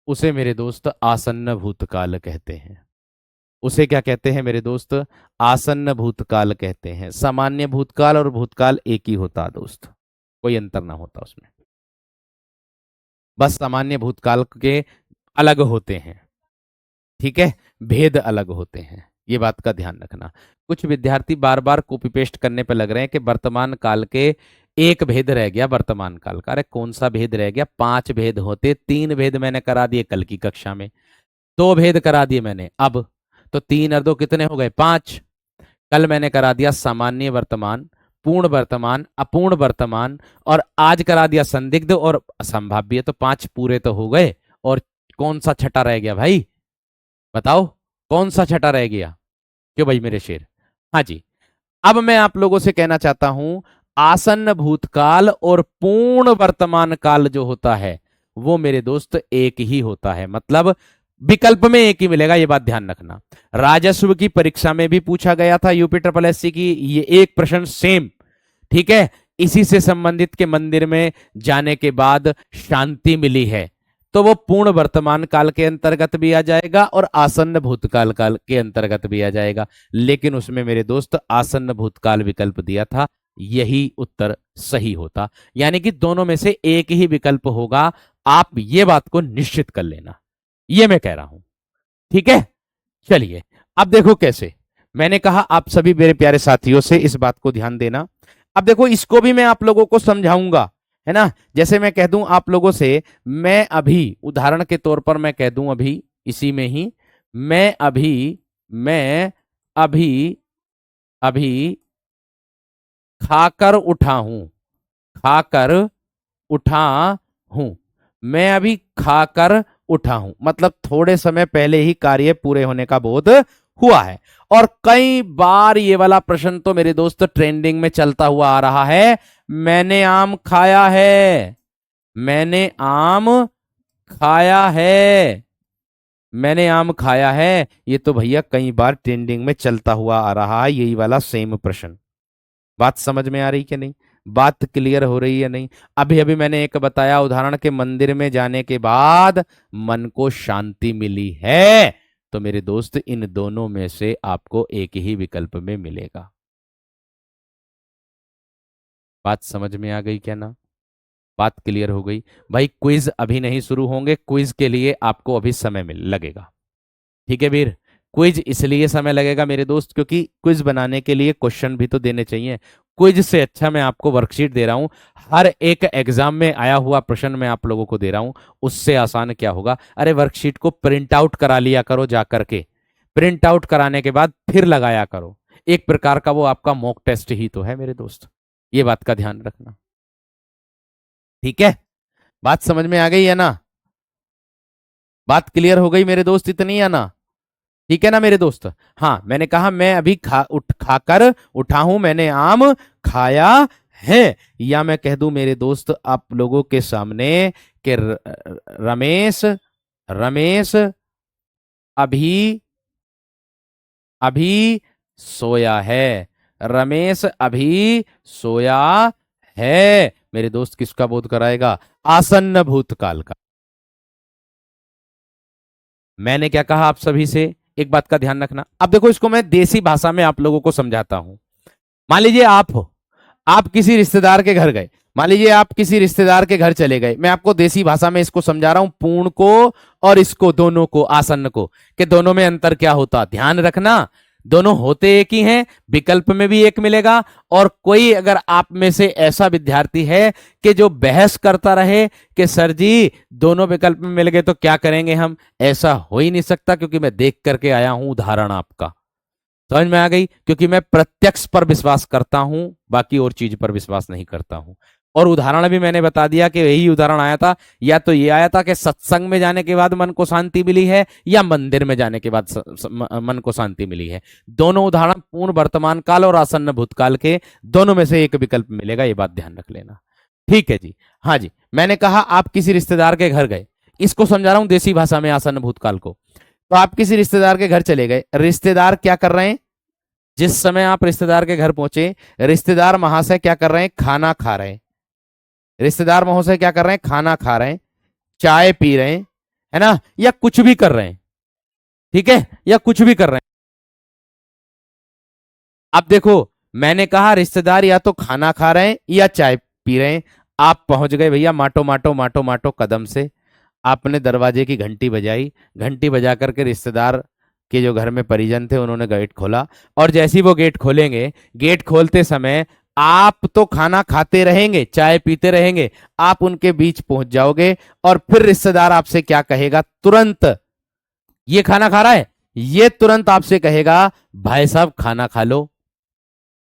A: उसे मेरे दोस्त आसन्न भूतकाल कहते हैं। उसे क्या कहते हैं मेरे दोस्त? आसन्न भूतकाल कहते हैं। सामान्य भूतकाल और भूतकाल एक ही होता दोस्त, कोई अंतर ना होता उसमें, बस सामान्य भूतकाल के अलग होते हैं, ठीक है, भेद अलग होते हैं, ये बात का ध्यान रखना। कुछ विद्यार्थी बार बार कॉपी पेस्ट करने पर लग रहे हैं कि वर्तमान काल के एक भेद रह गया वर्तमान काल का। अरे कौन सा भेद रह गया? 5 भेद होते, 3 भेद मैंने करा दिए कल की कक्षा में, 2 भेद करा दिए मैंने अब, तो 3 और 2 कितने हो गए? 5। कल मैंने करा दिया सामान्य वर्तमान, पूर्ण वर्तमान, अपूर्ण वर्तमान, और आज करा दिया संदिग्ध और असंभाव्य, तो 5 पूरे तो हो गए। और कौन सा छठा रह गया भाई? बताओ कौन सा छठा रह गया? क्यों भाई मेरे शेर? हाँ जी, अब मैं आप लोगों से कहना चाहता हूं, आसन्न भूतकाल और पूर्ण वर्तमान काल जो होता है वो मेरे दोस्त एक ही होता है, मतलब विकल्प में एक ही मिलेगा, ये बात ध्यान रखना। राजस्व की परीक्षा में भी पूछा गया था यूपी ट्रिपल एससी की ये एक प्रश्न सेम, ठीक है, इसी से संबंधित के मंदिर में जाने के बाद शांति मिली है, तो वो पूर्ण वर्तमान काल के अंतर्गत भी आ जाएगा और आसन्न भूतकाल काल के अंतर्गत भी आ जाएगा। लेकिन उसमें मेरे दोस्त आसन्न भूतकाल विकल्प दिया था, यही उत्तर सही होता, यानी कि दोनों में से एक ही विकल्प होगा। आप ये बात को निश्चित कर लेना, ये मैं कह रहा हूं, ठीक है। चलिए अब देखो कैसे, मैंने कहा आप सभी मेरे प्यारे साथियों से इस बात को ध्यान देना। अब देखो इसको भी मैं आप लोगों को समझाऊंगा, है ना। जैसे मैं कह दूं आप लोगों से, मैं अभी उदाहरण के तौर पर मैं कह दूं अभी इसी में ही, मैं अभी अभी खाकर उठा हूं, खाकर उठा हूं, मैं अभी खाकर उठा हूं, मतलब थोड़े समय पहले ही कार्य पूरे होने का बोध हुआ है। और कई बार ये वाला प्रश्न तो मेरे दोस्त ट्रेंडिंग में चलता हुआ आ रहा है, मैंने आम खाया है, मैंने आम खाया है, मैंने आम खाया है, ये तो भैया कई बार ट्रेंडिंग में चलता हुआ आ रहा है, यही वाला सेम प्रश्न। बात समझ में आ रही कि नहीं? बात क्लियर हो रही है नहीं? अभी अभी मैंने एक बताया उदाहरण के मंदिर में जाने के बाद मन को शांति मिली है, तो मेरे दोस्त इन दोनों में से आपको एक ही विकल्प में मिलेगा। बात समझ में आ गई क्या ना? बात क्लियर हो गई? भाई क्विज अभी नहीं शुरू होंगे, क्विज के लिए आपको अभी समय मिल लगेगा, ठीक है वीर। क्विज इसलिए समय लगेगा मेरे दोस्त क्योंकि क्विज बनाने के लिए क्वेश्चन भी तो देने चाहिए। क्विज से अच्छा मैं आपको वर्कशीट दे रहा हूं, हर एक एग्जाम में आया हुआ प्रश्न मैं आप लोगों को दे रहा हूं, उससे आसान क्या होगा? अरे वर्कशीट को प्रिंट आउट करा लिया करो जा करके, प्रिंट आउट कराने के बाद फिर लगाया करो, एक प्रकार का वो आपका मॉक टेस्ट ही तो है मेरे दोस्त, ये बात का ध्यान रखना, ठीक है। बात समझ में आ गई है ना? बात क्लियर हो गई मेरे दोस्त इतनी है ना? ठीक है ना मेरे दोस्त? हाँ, मैंने कहा मैं अभी खाकर उठा हूं, मैंने आम खाया है, या मैं कह दूं मेरे दोस्त आप लोगों के सामने कि रमेश रमेश अभी अभी सोया है, रमेश अभी सोया है, मेरे दोस्त किसका बोध कराएगा? आसन्न भूतकाल का। मैंने क्या कहा आप सभी से, एक बात का ध्यान रखना। अब देखो इसको मैं देसी भाषा में आप लोगों को समझाता हूं। मान लीजिए आप हो, आप किसी रिश्तेदार के घर गए, मान लीजिए आप किसी रिश्तेदार के घर चले गए, मैं आपको देसी भाषा में इसको समझा रहा हूं, पूर्ण को और इसको दोनों को, आसन्न को, कि दोनों में अंतर क्या होता, ध्यान रखना। दोनों होते एक ही हैं, विकल्प में भी एक मिलेगा। और कोई अगर आप में से ऐसा विद्यार्थी है कि जो बहस करता रहे कि सर जी दोनों विकल्प में मिल गए तो क्या करेंगे हम, ऐसा हो ही नहीं सकता, क्योंकि मैं देख करके आया हूं उदाहरण आपका। समझ में आ गई? क्योंकि मैं प्रत्यक्ष पर विश्वास करता हूं, बाकी और चीज पर विश्वास नहीं करता हूं। और उदाहरण भी मैंने बता दिया कि यही उदाहरण आया था, या तो ये आया था कि सत्संग में जाने के बाद मन को शांति मिली है, या मंदिर में जाने के बाद मन को शांति मिली है। दोनों उदाहरण पूर्ण वर्तमान काल और आसन्न भूतकाल के, दोनों में से एक विकल्प मिलेगा, ये बात ध्यान रख लेना, ठीक है जी। हाँ जी, मैंने कहा आप किसी रिश्तेदार के घर गए, इसको समझा रहा हूं देसी भाषा में आसन्न भूतकाल को। तो आप किसी रिश्तेदार के घर चले गए, रिश्तेदार क्या कर रहे हैं, जिस समय आप रिश्तेदार के घर पहुंचे, रिश्तेदार महाशय क्या कर रहे हैं, खाना खा रहे हैं। रिश्तेदार महोदय क्या कर रहे हैं, खाना खा रहे हैं, चाय पी रहे हैं, है ना, या कुछ भी कर रहे हैं। ठीक है, या कुछ भी कर रहे हैं। अब देखो, मैंने कहा रिश्तेदार या तो खाना खा रहे हैं या चाय पी रहे हैं। आप पहुंच गए भैया माटो माटो माटो माटो कदम से, आपने दरवाजे की घंटी बजाई, घंटी बजा करके रिश्तेदार के जो घर में परिजन थे उन्होंने गेट खोला, और जैसे ही वो गेट खोलेंगे, गेट खोलते समय आप तो खाना खाते रहेंगे, चाय पीते रहेंगे, आप उनके बीच पहुंच जाओगे, और फिर रिश्तेदार आपसे क्या कहेगा, तुरंत, ये खाना खा रहा है, ये तुरंत आपसे कहेगा भाई साहब खाना खा लो,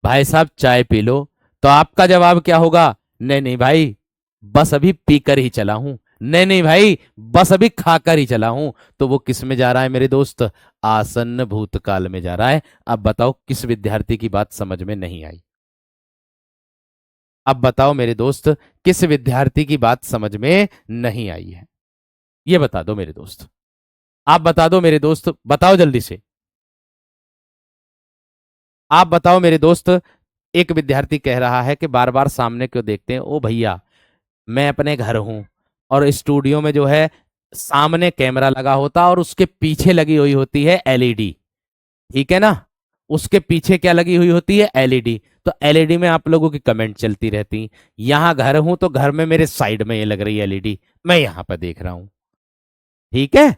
A: भाई साहब चाय पी लो। तो आपका जवाब क्या होगा, नहीं नहीं भाई, बस अभी पीकर ही चला हूं, नहीं नहीं भाई, बस अभी खाकर ही चला हूं। तो वो किस में जा रहा है मेरे दोस्त, आसन्न भूतकाल में जा रहा है। अब बताओ किस विद्यार्थी की बात समझ में नहीं आई, अब बताओ मेरे दोस्त, किस विद्यार्थी की बात समझ में नहीं आई है, ये बता दो मेरे दोस्त, आप बता दो मेरे दोस्त, बताओ जल्दी से, आप बताओ मेरे दोस्त। एक विद्यार्थी कह रहा है कि बार बार सामने क्यों देखते हैं, ओ भैया मैं अपने घर हूं, और स्टूडियो में जो है सामने कैमरा लगा होता और उसके पीछे लगी हुई होती है एलईडी, ठीक है ना, उसके पीछे क्या लगी हुई होती है, एलईडी। तो एलईडी में आप लोगों की कमेंट चलती रहती, यहां घर हूं तो घर में मेरे साइड में ये लग रही है एलईडी, मैं यहां पर देख रहा हूं, ठीक है,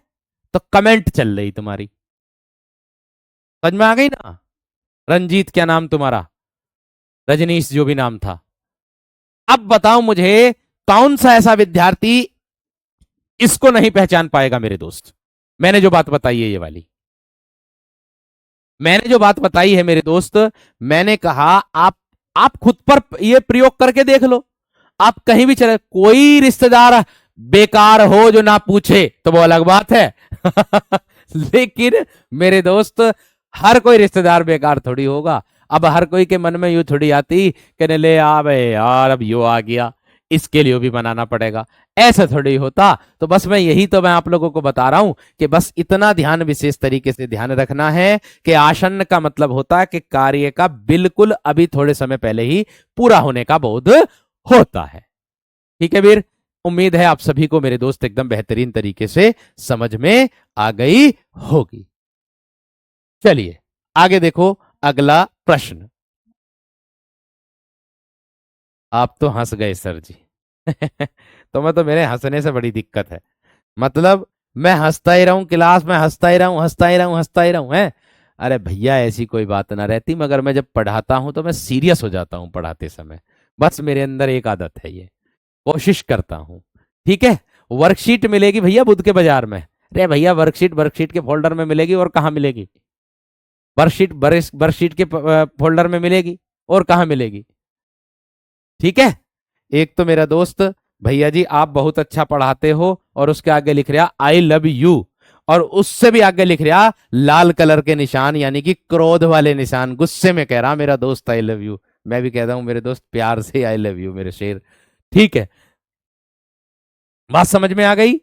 A: तो कमेंट चल रही तुम्हारी, समझ में आ गई ना। रंजीत क्या नाम तुम्हारा, रजनीश जो भी नाम था। अब बताओ मुझे, कौन सा ऐसा विद्यार्थी इसको नहीं पहचान पाएगा मेरे दोस्त, मैंने जो बात बताई है ये वाली, मैंने जो बात बताई है मेरे दोस्त, मैंने कहा आप खुद पर ये प्रयोग करके देख लो, आप कहीं भी चले, कोई रिश्तेदार बेकार हो जो ना पूछे तो वो अलग बात है लेकिन मेरे दोस्त, हर कोई रिश्तेदार बेकार थोड़ी होगा। अब हर कोई के मन में यूं थोड़ी आती, कहने ले आ बे यार अब यो आ गया, इसके लिए भी बनाना पड़ेगा, ऐसा थोड़ी होता। तो बस मैं आप लोगों को बता रहा हूं कि बस इतना ध्यान विशेष तरीके से ध्यान रखना है कि आसन्न का मतलब होता है कि कार्य का बिल्कुल अभी थोड़े समय पहले ही पूरा होने का बोध होता है। ठीक है वीर, उम्मीद है आप सभी को मेरे दोस्त एकदम बेहतरीन तरीके से समझ में आ गई होगी। चलिए आगे देखो, अगला प्रश्न। आप तो हंस गए सर जी तो मेरे हंसने से बड़ी दिक्कत है, मतलब मैं हंसता ही रहूं, क्लास में हंसता ही रहूं, हंसता ही रहूं, हंसता ही रहूं है। अरे भैया ऐसी कोई बात ना रहती, मगर मैं जब पढ़ाता हूं तो मैं सीरियस हो जाता हूं पढ़ाते समय, बस मेरे अंदर एक आदत है ये, कोशिश करता हूं। ठीक है, वर्कशीट मिलेगी भैया बुध के बाजार में, अरे भैया वर्कशीट वर्कशीट के फोल्डर में मिलेगी, और कहाँ मिलेगी, वर्कशीट वर्कशीट के फोल्डर में मिलेगी, और कहाँ मिलेगी। ठीक है, एक तो मेरा दोस्त, भैया जी आप बहुत अच्छा पढ़ाते हो, और उसके आगे लिख रहा आई लव यू, और उससे भी आगे लिख रहा लाल कलर के निशान, यानी कि क्रोध वाले निशान, गुस्से में कह रहा मेरा दोस्त आई लव यू। मैं भी कहता हूं मेरे दोस्त प्यार से आई लव यू मेरे शेर। ठीक है, बात समझ में आ गई,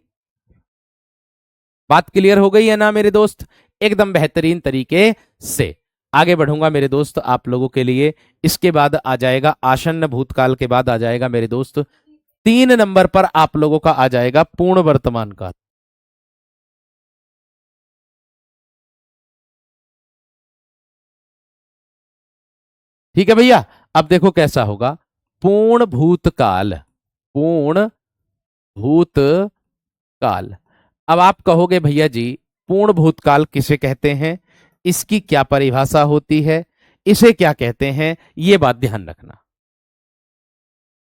A: बात क्लियर हो गई है ना मेरे दोस्त, एकदम बेहतरीन तरीके से आगे बढ़ूंगा मेरे दोस्त आप लोगों के लिए। इसके बाद आ जाएगा आसन्न भूतकाल के बाद आ जाएगा मेरे दोस्त 3 नंबर पर आप लोगों का आ जाएगा पूर्ण वर्तमान काल। ठीक है भैया, अब देखो कैसा होगा, पूर्ण भूतकाल, पूर्ण भूतकाल। अब आप कहोगे भैया जी पूर्ण भूतकाल किसे कहते हैं, इसकी क्या परिभाषा होती है, इसे क्या कहते हैं, ये बात ध्यान रखना।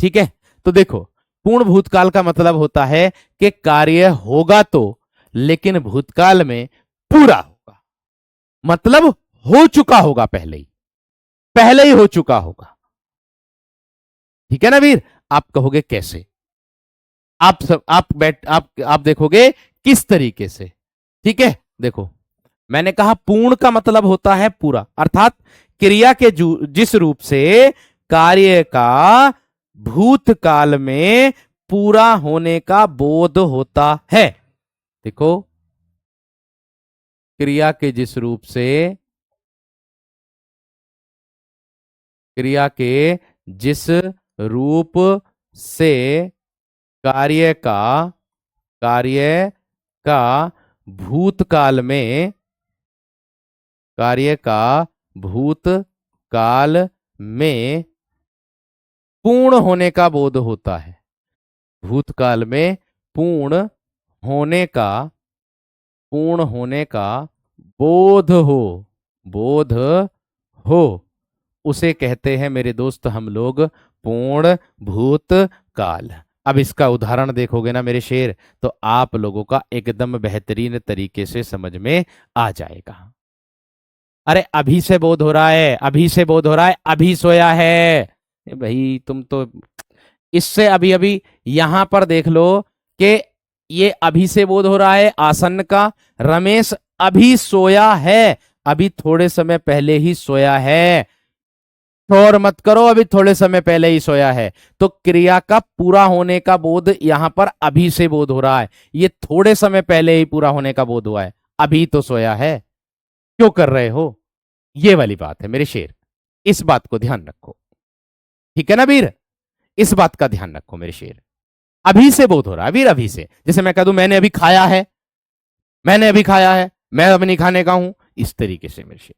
A: ठीक है, तो देखो पूर्ण भूतकाल का मतलब होता है कि कार्य होगा तो, लेकिन भूतकाल में पूरा होगा, मतलब हो चुका होगा, पहले ही हो चुका होगा। ठीक है ना वीर, आप कहोगे कैसे, आप देखोगे किस तरीके से। ठीक है, देखो मैंने कहा पूर्ण का मतलब होता है पूरा, अर्थात क्रिया के जिस रूप से कार्य का भूतकाल में पूरा होने का बोध होता है। देखो क्रिया के जिस रूप से, क्रिया के जिस रूप से कार्य का, कार्य का भूतकाल में, कार्य का भूतकाल में पूर्ण होने का बोध होता है, भूतकाल में पूर्ण होने का, पूर्ण होने का बोध हो, बोध हो, उसे कहते हैं मेरे दोस्त हम लोग पूर्ण भूतकाल। अब इसका उदाहरण देखोगे ना मेरे शेर, तो आप लोगों का एकदम बेहतरीन तरीके से समझ में आ जाएगा। अरे अभी से बोध हो रहा है, अभी से बोध हो रहा है, अभी सोया है। भाई तुम तो इससे अभी अभी यहां पर देख लो कि ये अभी से बोध हो रहा है आसन का, रमेश अभी सोया है, अभी थोड़े समय पहले ही सोया है, और मत करो अभी थोड़े समय पहले ही सोया है। तो क्रिया का पूरा होने का बोध यहां पर अभी से बोध हो रहा है, ये थोड़े समय पहले ही पूरा होने का बोध हुआ है, अभी तो सोया है, क्यों कर रहे हो, ये वाली बात है मेरे शेर। इस बात को ध्यान रखो, ठीक है ना वीर, इस बात का ध्यान रखो मेरे शेर। अभी से बोध हो रहा है वीर, अभी से, जैसे मैं कह दूं मैंने अभी खाया है, मैंने अभी खाया है, मैं अब नहीं खाने का हूं, इस तरीके से मेरे शेर,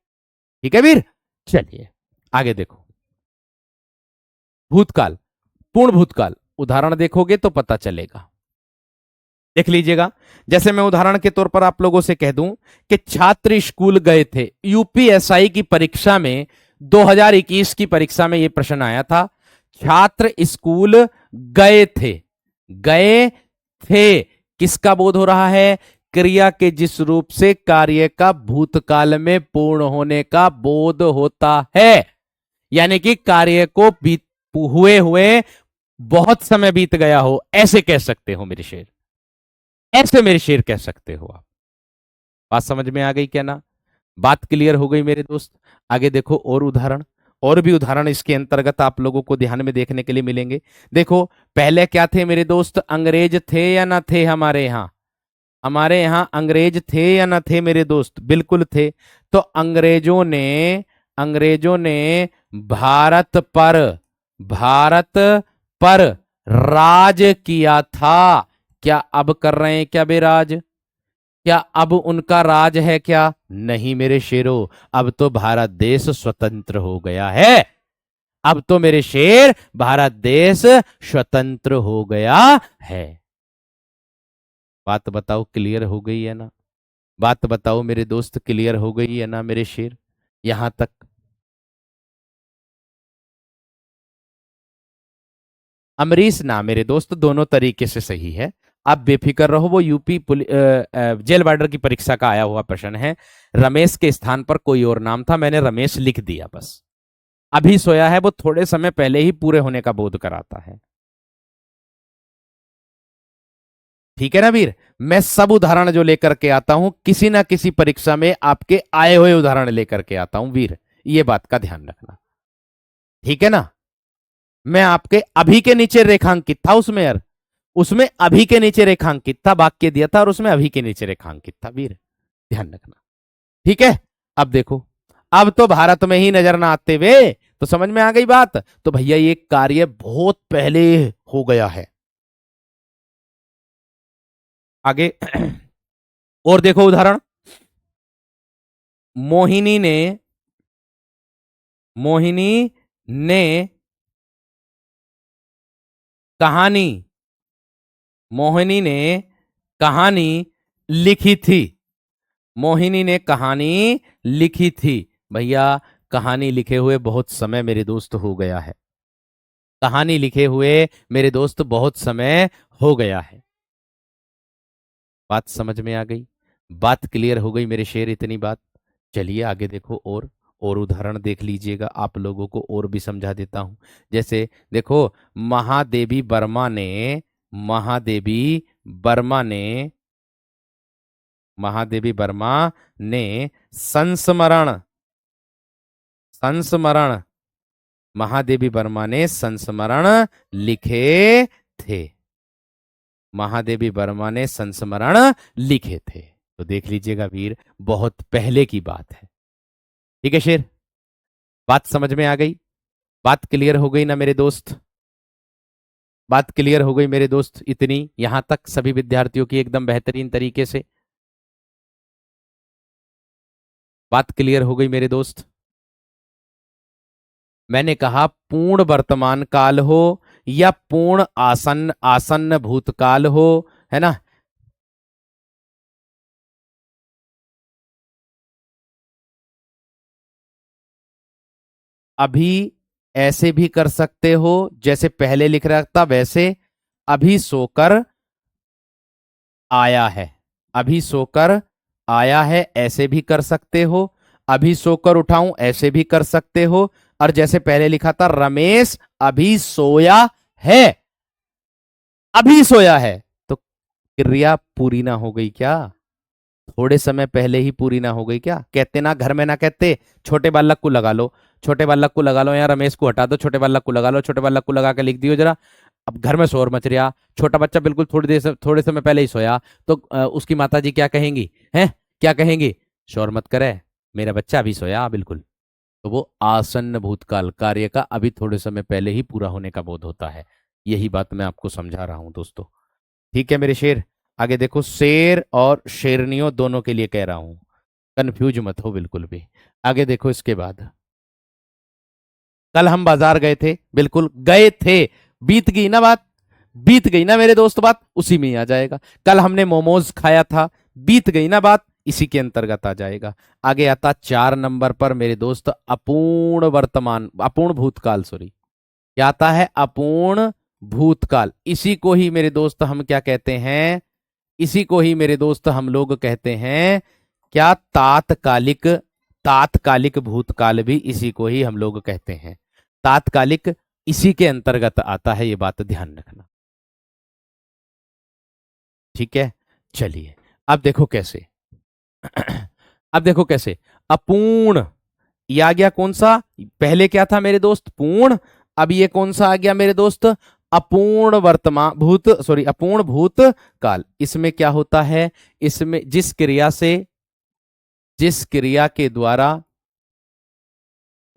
A: ठीक है वीर। चलिए आगे देखो, भूतकाल, पूर्ण भूतकाल, उदाहरण देखोगे तो पता चलेगा, देख लीजिएगा। जैसे मैं उदाहरण के तौर पर आप लोगों से कह दूं कि छात्र स्कूल गए थे, यूपीएसआई की परीक्षा में 2021 की परीक्षा में यह प्रश्न आया था, छात्र स्कूल गए थे, गए थे, किसका बोध हो रहा है, क्रिया के जिस रूप से कार्य का भूतकाल में पूर्ण होने का बोध होता है, यानी कि कार्य को हुए हुए बहुत समय बीत गया हो, ऐसे कह सकते हो मेरे शेर, ऐसे मेरे शेर कह सकते हो आप। बात समझ में आ गई क्या ना, बात क्लियर हो गई मेरे दोस्त। आगे देखो और उदाहरण, और भी उदाहरण इसके अंतर्गत आप लोगों को ध्यान में देखने के लिए मिलेंगे। देखो पहले क्या थे मेरे दोस्त, अंग्रेज थे या ना थे हमारे यहाँ, हमारे यहाँ अंग्रेज थे या ना थे मेरे दोस्त, बिल्कुल थे। तो अंग्रेजों ने भारत पर, भारत पर राज किया था, क्या अब कर रहे हैं क्या बेराज, क्या अब उनका राज है क्या, नहीं मेरे शेरों, अब तो भारत देश स्वतंत्र हो गया है, अब तो मेरे शेर भारत देश स्वतंत्र हो गया है। बात बताओ क्लियर हो गई है ना, बात बताओ मेरे दोस्त क्लियर हो गई है ना मेरे शेर, यहां तक। अमरीश ना मेरे दोस्त, दोनों तरीके से सही है, आप बेफिक्र रहो, वो यूपी जेल वार्डर की परीक्षा का आया हुआ प्रश्न है, रमेश के स्थान पर कोई और नाम था, मैंने रमेश लिख दिया बस। अभी सोया है वो थोड़े समय पहले ही पूरे होने का बोध कराता है, ठीक है ना वीर। मैं सब उदाहरण जो लेकर के आता हूं किसी ना किसी परीक्षा में आपके आए हुए उदाहरण लेकर के आता हूं वीर, ये बात का ध्यान रखना, ठीक है ना। मैं आपके अभी के नीचे रेखांकित था उसमें यार, उसमें अभी के नीचे रेखांकित था, वाक्य दिया था और उसमें अभी के नीचे रेखांकित था वीर, ध्यान रखना, ठीक है। अब देखो, अब तो भारत में ही नजर ना आते हुए तो समझ में आ गई बात, तो भैया ये कार्य बहुत पहले हो गया है। आगे और देखो उदाहरण, मोहिनी ने, मोहिनी ने कहानी, मोहिनी ने कहानी लिखी थी, मोहिनी ने कहानी लिखी थी, भैया कहानी लिखे हुए बहुत समय मेरे दोस्त हो गया है, कहानी लिखे हुए मेरे दोस्त बहुत समय हो गया है। बात समझ में आ गई, बात क्लियर हो गई मेरे शेर, इतनी बात। चलिए आगे देखो, और उदाहरण देख लीजिएगा, आप लोगों को और भी समझा देता हूं। जैसे देखो, महादेवी वर्मा ने, महादेवी वर्मा ने, महादेवी वर्मा ने संस्मरण, संस्मरण, महादेवी वर्मा ने संस्मरण लिखे थे, महादेवी वर्मा ने संस्मरण लिखे थे, तो देख लीजिएगा वीर, बहुत पहले की बात है। ठीक है शेर, बात समझ में आ गई? बात क्लियर हो गई ना मेरे दोस्त? बात क्लियर हो गई मेरे दोस्त? इतनी यहां तक सभी विद्यार्थियों की एकदम बेहतरीन तरीके से बात क्लियर हो गई मेरे दोस्त? मैंने कहा पूर्ण वर्तमान काल हो या पूर्ण आसन्न आसन्न भूतकाल हो, है ना? अभी ऐसे भी कर सकते हो जैसे पहले लिख रहा था वैसे, अभी सोकर आया है, अभी सोकर आया है ऐसे भी कर सकते हो, अभी सोकर उठाऊं ऐसे भी कर सकते हो, और जैसे पहले लिखा था रमेश अभी सोया है, अभी सोया है, तो क्रिया पूरी ना हो गई क्या? थोड़े समय पहले ही पूरी ना हो गई क्या? कहते ना घर में ना कहते, छोटे बालक को लगा लो, छोटे बालक को लगा लो, या रमेश को हटा दो, छोटे बालक को लगा लो, छोटे बालक को लगा के लिख दियो जरा। अब घर में शोर मच रहा, छोटा बच्चा बिल्कुल थोड़ी देर से थोड़े समय पहले ही सोया, तो उसकी माता जी क्या कहेंगी? हैं, क्या कहेंगी? शोर मत करे, मेरा बच्चा अभी सोया बिल्कुल। तो वो आसन्न भूतकाल कार्य का अभी थोड़े समय पहले ही पूरा होने का बोध होता है। यही बात मैं आपको समझा रहा हूं दोस्तों। ठीक है मेरे शेर, आगे देखो, शेर और शेरनियों दोनों के लिए कह रहा हूं, कंफ्यूज मत हो बिल्कुल भी। आगे देखो इसके बाद, कल हम बाजार गए थे, बिल्कुल गए थे, बीत गई ना बात, बीत गई ना मेरे दोस्त बात, उसी में ही आ जाएगा। कल हमने मोमोज खाया था, बीत गई ना बात, इसी के अंतर्गत आ जाएगा। आगे आता 4 नंबर पर मेरे दोस्त अपूर्ण वर्तमान, अपूर्ण भूतकाल, सॉरी, क्या आता है? अपूर्ण भूतकाल। इसी को ही मेरे दोस्त हम क्या कहते हैं? इसी को ही मेरे दोस्त हम लोग कहते हैं क्या? तात्कालिक, तात्कालिक भूतकाल भी इसी को ही हम लोग कहते हैं। तात्कालिक इसी के अंतर्गत आता है, ये बात ध्यान रखना। ठीक है, चलिए अब देखो कैसे। अब देखो कैसे, अपूर्ण, ये आ गया कौन सा? पहले क्या था मेरे दोस्त? पूर्ण। अब ये कौन सा आ गया मेरे दोस्त? अपूर्ण वर्तमान भूत, सॉरी अपूर्ण भूत काल। इसमें क्या होता है? इसमें जिस क्रिया से, जिस क्रिया के द्वारा,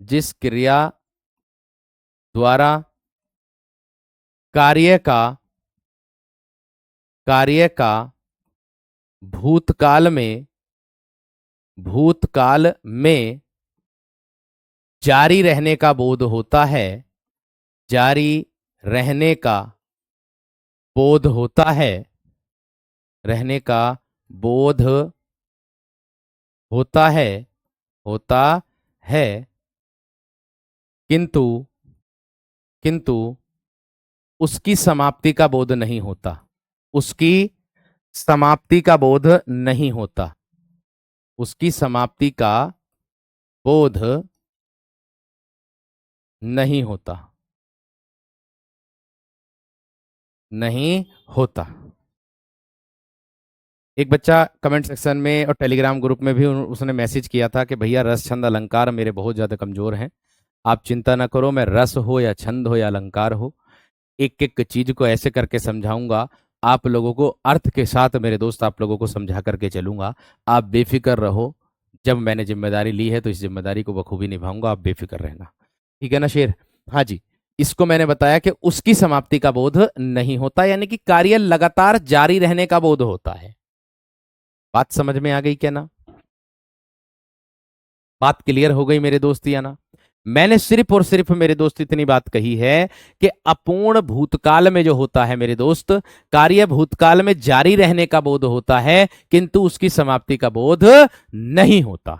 A: जिस क्रिया द्वारा कार्य का, कार्य का भूतकाल में, भूतकाल में जारी रहने का बोध होता है, जारी रहने का बोध होता है, रहने का बोध होता है, होता है, किंतु, किंतु उसकी समाप्ति का बोध नहीं होता, उसकी समाप्ति का बोध नहीं होता, उसकी समाप्ति का बोध नहीं होता, नहीं होता। एक बच्चा कमेंट सेक्शन में और टेलीग्राम ग्रुप में भी उसने मैसेज किया था कि भैया रस छंद अलंकार मेरे बहुत ज्यादा कमजोर हैं, आप चिंता ना करो, मैं रस हो या छंद हो या अलंकार हो, एक एक चीज को ऐसे करके समझाऊंगा, आप लोगों को अर्थ के साथ मेरे दोस्त आप लोगों को समझा करके चलूंगा। आप बेफिक्र रहो, जब मैंने जिम्मेदारी ली है तो इस जिम्मेदारी को बखूबी निभाऊंगा, आप बेफिक्र रहना। ठीक है ना शेर? हाँ जी, इसको मैंने बताया कि उसकी समाप्ति का बोध नहीं होता, यानी कि कार्य लगातार जारी रहने का बोध होता है। बात समझ में आ गई क्या ना? बात क्लियर हो गई मेरे दोस्त या ना? मैंने सिर्फ और सिर्फ मेरे दोस्त इतनी बात कही है कि अपूर्ण भूतकाल में जो होता है मेरे दोस्त, कार्य भूतकाल में जारी रहने का बोध होता है, किंतु उसकी समाप्ति का बोध नहीं होता,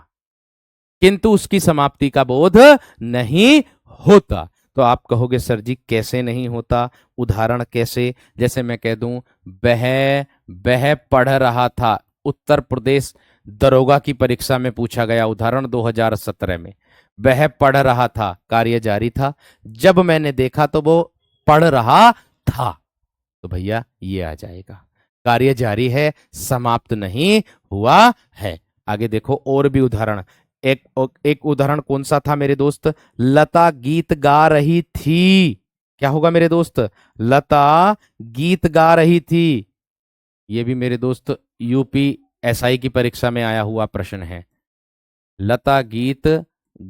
A: किंतु उसकी समाप्ति का बोध नहीं होता। तो आप कहोगे सर जी कैसे नहीं होता? उदाहरण कैसे? जैसे मैं कह दूं, वह वह पढ़ रहा था, उत्तर प्रदेश दरोगा की परीक्षा में पूछा गया उदाहरण 2017 में, वह पढ़ रहा था, कार्य जारी था, जब मैंने देखा तो वो पढ़ रहा था, तो भैया ये आ जाएगा, कार्य जारी है, समाप्त नहीं हुआ है। आगे देखो और भी उदाहरण, एक एक उदाहरण कौन सा था मेरे दोस्त? लता गीत गा रही थी, क्या होगा मेरे दोस्त? लता गीत गा रही थी, ये भी मेरे दोस्त यूपी एसआई की परीक्षा में आया हुआ प्रश्न है। लता गीत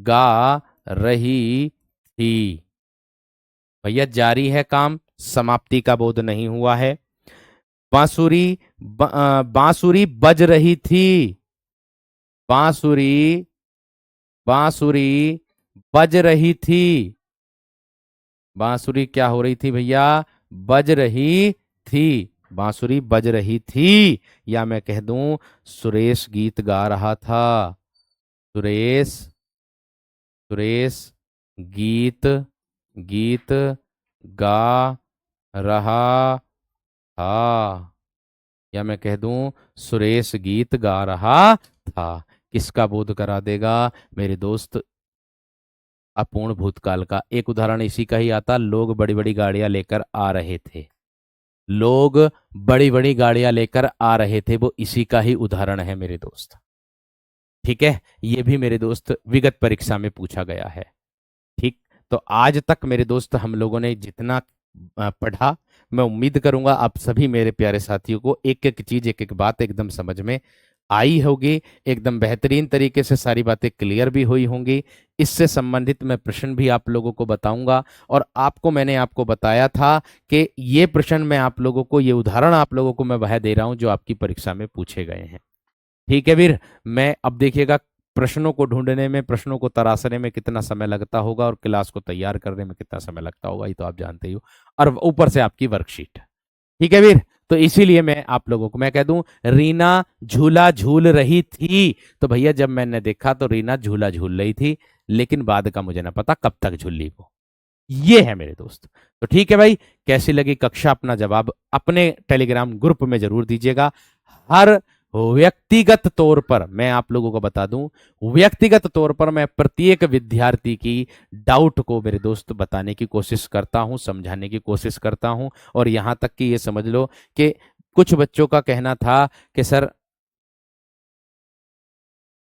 A: गा रही थी। भैया जारी है काम, समाप्ति का बोध नहीं हुआ है। बांसुरी बज रही थी। बांसुरी बांसुरी बज रही थी। बांसुरी क्या हो रही थी भैया? बज रही थी। बांसुरी बज रही थी, या मैं कह दूं सुरेश गीत गा रहा था। सुरेश सुरेश गीत गीत गा रहा था, या मैं कह दूं सुरेश गीत गा रहा था। किसका बोध करा देगा मेरे दोस्त? अपूर्ण भूतकाल का। एक उदाहरण इसी का ही आता, लोग बड़ी बड़ी गाड़ियां लेकर आ रहे थे। लोग बड़ी बड़ी गाड़ियां लेकर आ रहे थे, वो इसी का ही उदाहरण है मेरे दोस्त। ठीक है, ये भी मेरे दोस्त विगत परीक्षा में पूछा गया है। ठीक, तो आज तक मेरे दोस्त हम लोगों ने जितना पढ़ा, मैं उम्मीद करूंगा आप सभी मेरे प्यारे साथियों को एक एक चीज, एक एक बात एकदम समझ में आई होगी। एकदम बेहतरीन तरीके से सारी बातें क्लियर भी हुई होंगी। इससे संबंधित मैं प्रश्न भी आप लोगों को बताऊंगा, और मैंने आपको बताया था कि ये प्रश्न मैं आप लोगों को, ये उदाहरण आप लोगों को मैं वह दे रहा हूं जो आपकी परीक्षा में पूछे गए हैं। ठीक है वीर, मैं अब देखिएगा प्रश्नों को ढूंढने में, प्रश्नों को तराशने में कितना समय लगता होगा और क्लास को तैयार करने में कितना समय लगता होगा, ये तो आप जानते ही हो। और ऊपर से आपकी वर्कशीट। ठीक है वीर, तो इसीलिए मैं आप लोगों को मैं कह दूं रीना झूला झूल रही थी। तो भैया जब मैंने देखा तो रीना झूला झूल रही थी, लेकिन बाद का मुझे ना पता कब तक झूली वो। ये है मेरे दोस्त। तो ठीक है भाई, कैसी लगी कक्षा? अपना जवाब अपने टेलीग्राम ग्रुप में जरूर दीजिएगा। हर व्यक्तिगत तौर पर मैं आप लोगों को बता दूं, व्यक्तिगत तौर पर मैं प्रत्येक विद्यार्थी की डाउट को मेरे दोस्त बताने की कोशिश करता हूं, समझाने की कोशिश करता हूं। और यहां तक कि ये समझ लो कि कुछ बच्चों का कहना था कि सर,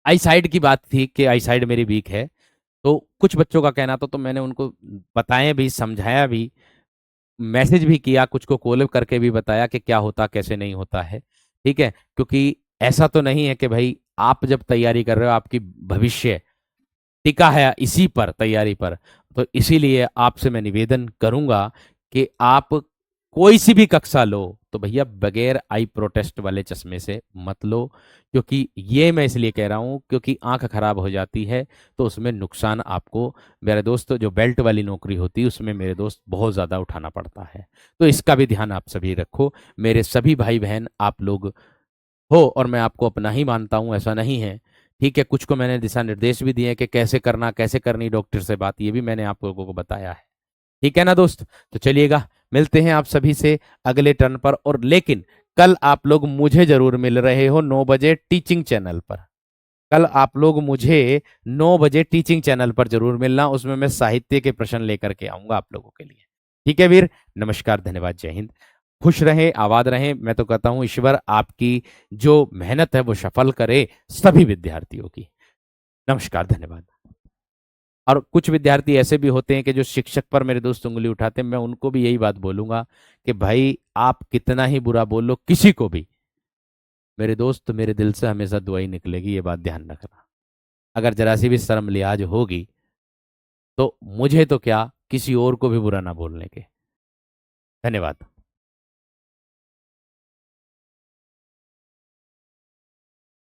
A: आई साइड की बात थी कि आई साइड मेरी वीक है। तो कुछ बच्चों का कहना था, तो मैंने उनको बताया भी, समझाया भी, मैसेज भी किया, कुछ को कॉल करके भी बताया कि क्या होता कैसे नहीं होता है। ठीक है, क्योंकि ऐसा तो नहीं है कि भाई आप जब तैयारी कर रहे हो आपकी भविष्य टिका है इसी पर, तैयारी पर। तो इसीलिए आपसे मैं निवेदन करूंगा कि आप कोई सी भी कक्षा लो तो भैया बगैर आई प्रोटेस्ट वाले चश्मे से मत लो। क्योंकि ये मैं इसलिए कह रहा हूं क्योंकि आंख खराब हो जाती है तो उसमें नुकसान आपको, मेरे दोस्त, जो बेल्ट वाली नौकरी होती है उसमें मेरे दोस्त बहुत ज्यादा उठाना पड़ता है। तो इसका भी ध्यान आप सभी रखो। मेरे सभी भाई बहन आप लोग हो, और मैं आपको अपना ही मानता हूं, ऐसा नहीं है। ठीक है, कुछ को मैंने दिशा निर्देश भी दिए हैं कि कैसे करना, कैसे करनी डॉक्टर से बात, ये भी मैंने आप लोगों को बताया है। ठीक है ना दोस्त? तो चलिएगा, मिलते हैं आप सभी से अगले टर्न पर। और लेकिन कल आप लोग मुझे जरूर मिल रहे हो 9 बजे टीचिंग चैनल पर। कल आप लोग मुझे 9 बजे टीचिंग चैनल पर जरूर मिलना, उसमें मैं साहित्य के प्रश्न लेकर के आऊंगा आप लोगों के लिए। ठीक है वीर, नमस्कार, धन्यवाद, जय हिंद। खुश रहें, आबाद रहें। मैं तो कहता हूं ईश्वर आपकी जो मेहनत है वो सफल करे सभी विद्यार्थियों की। नमस्कार, धन्यवाद। और कुछ विद्यार्थी ऐसे भी होते हैं कि जो शिक्षक पर मेरे दोस्त उंगली उठाते हैं, मैं उनको भी यही बात बोलूंगा कि भाई आप कितना ही बुरा बोल लो किसी को भी, मेरे दोस्त मेरे दिल से हमेशा दुआ ही निकलेगी, ये बात ध्यान रखना। अगर जरा सी भी शर्म लिहाज होगी तो मुझे तो क्या, किसी और को भी बुरा ना बोलने के। धन्यवाद।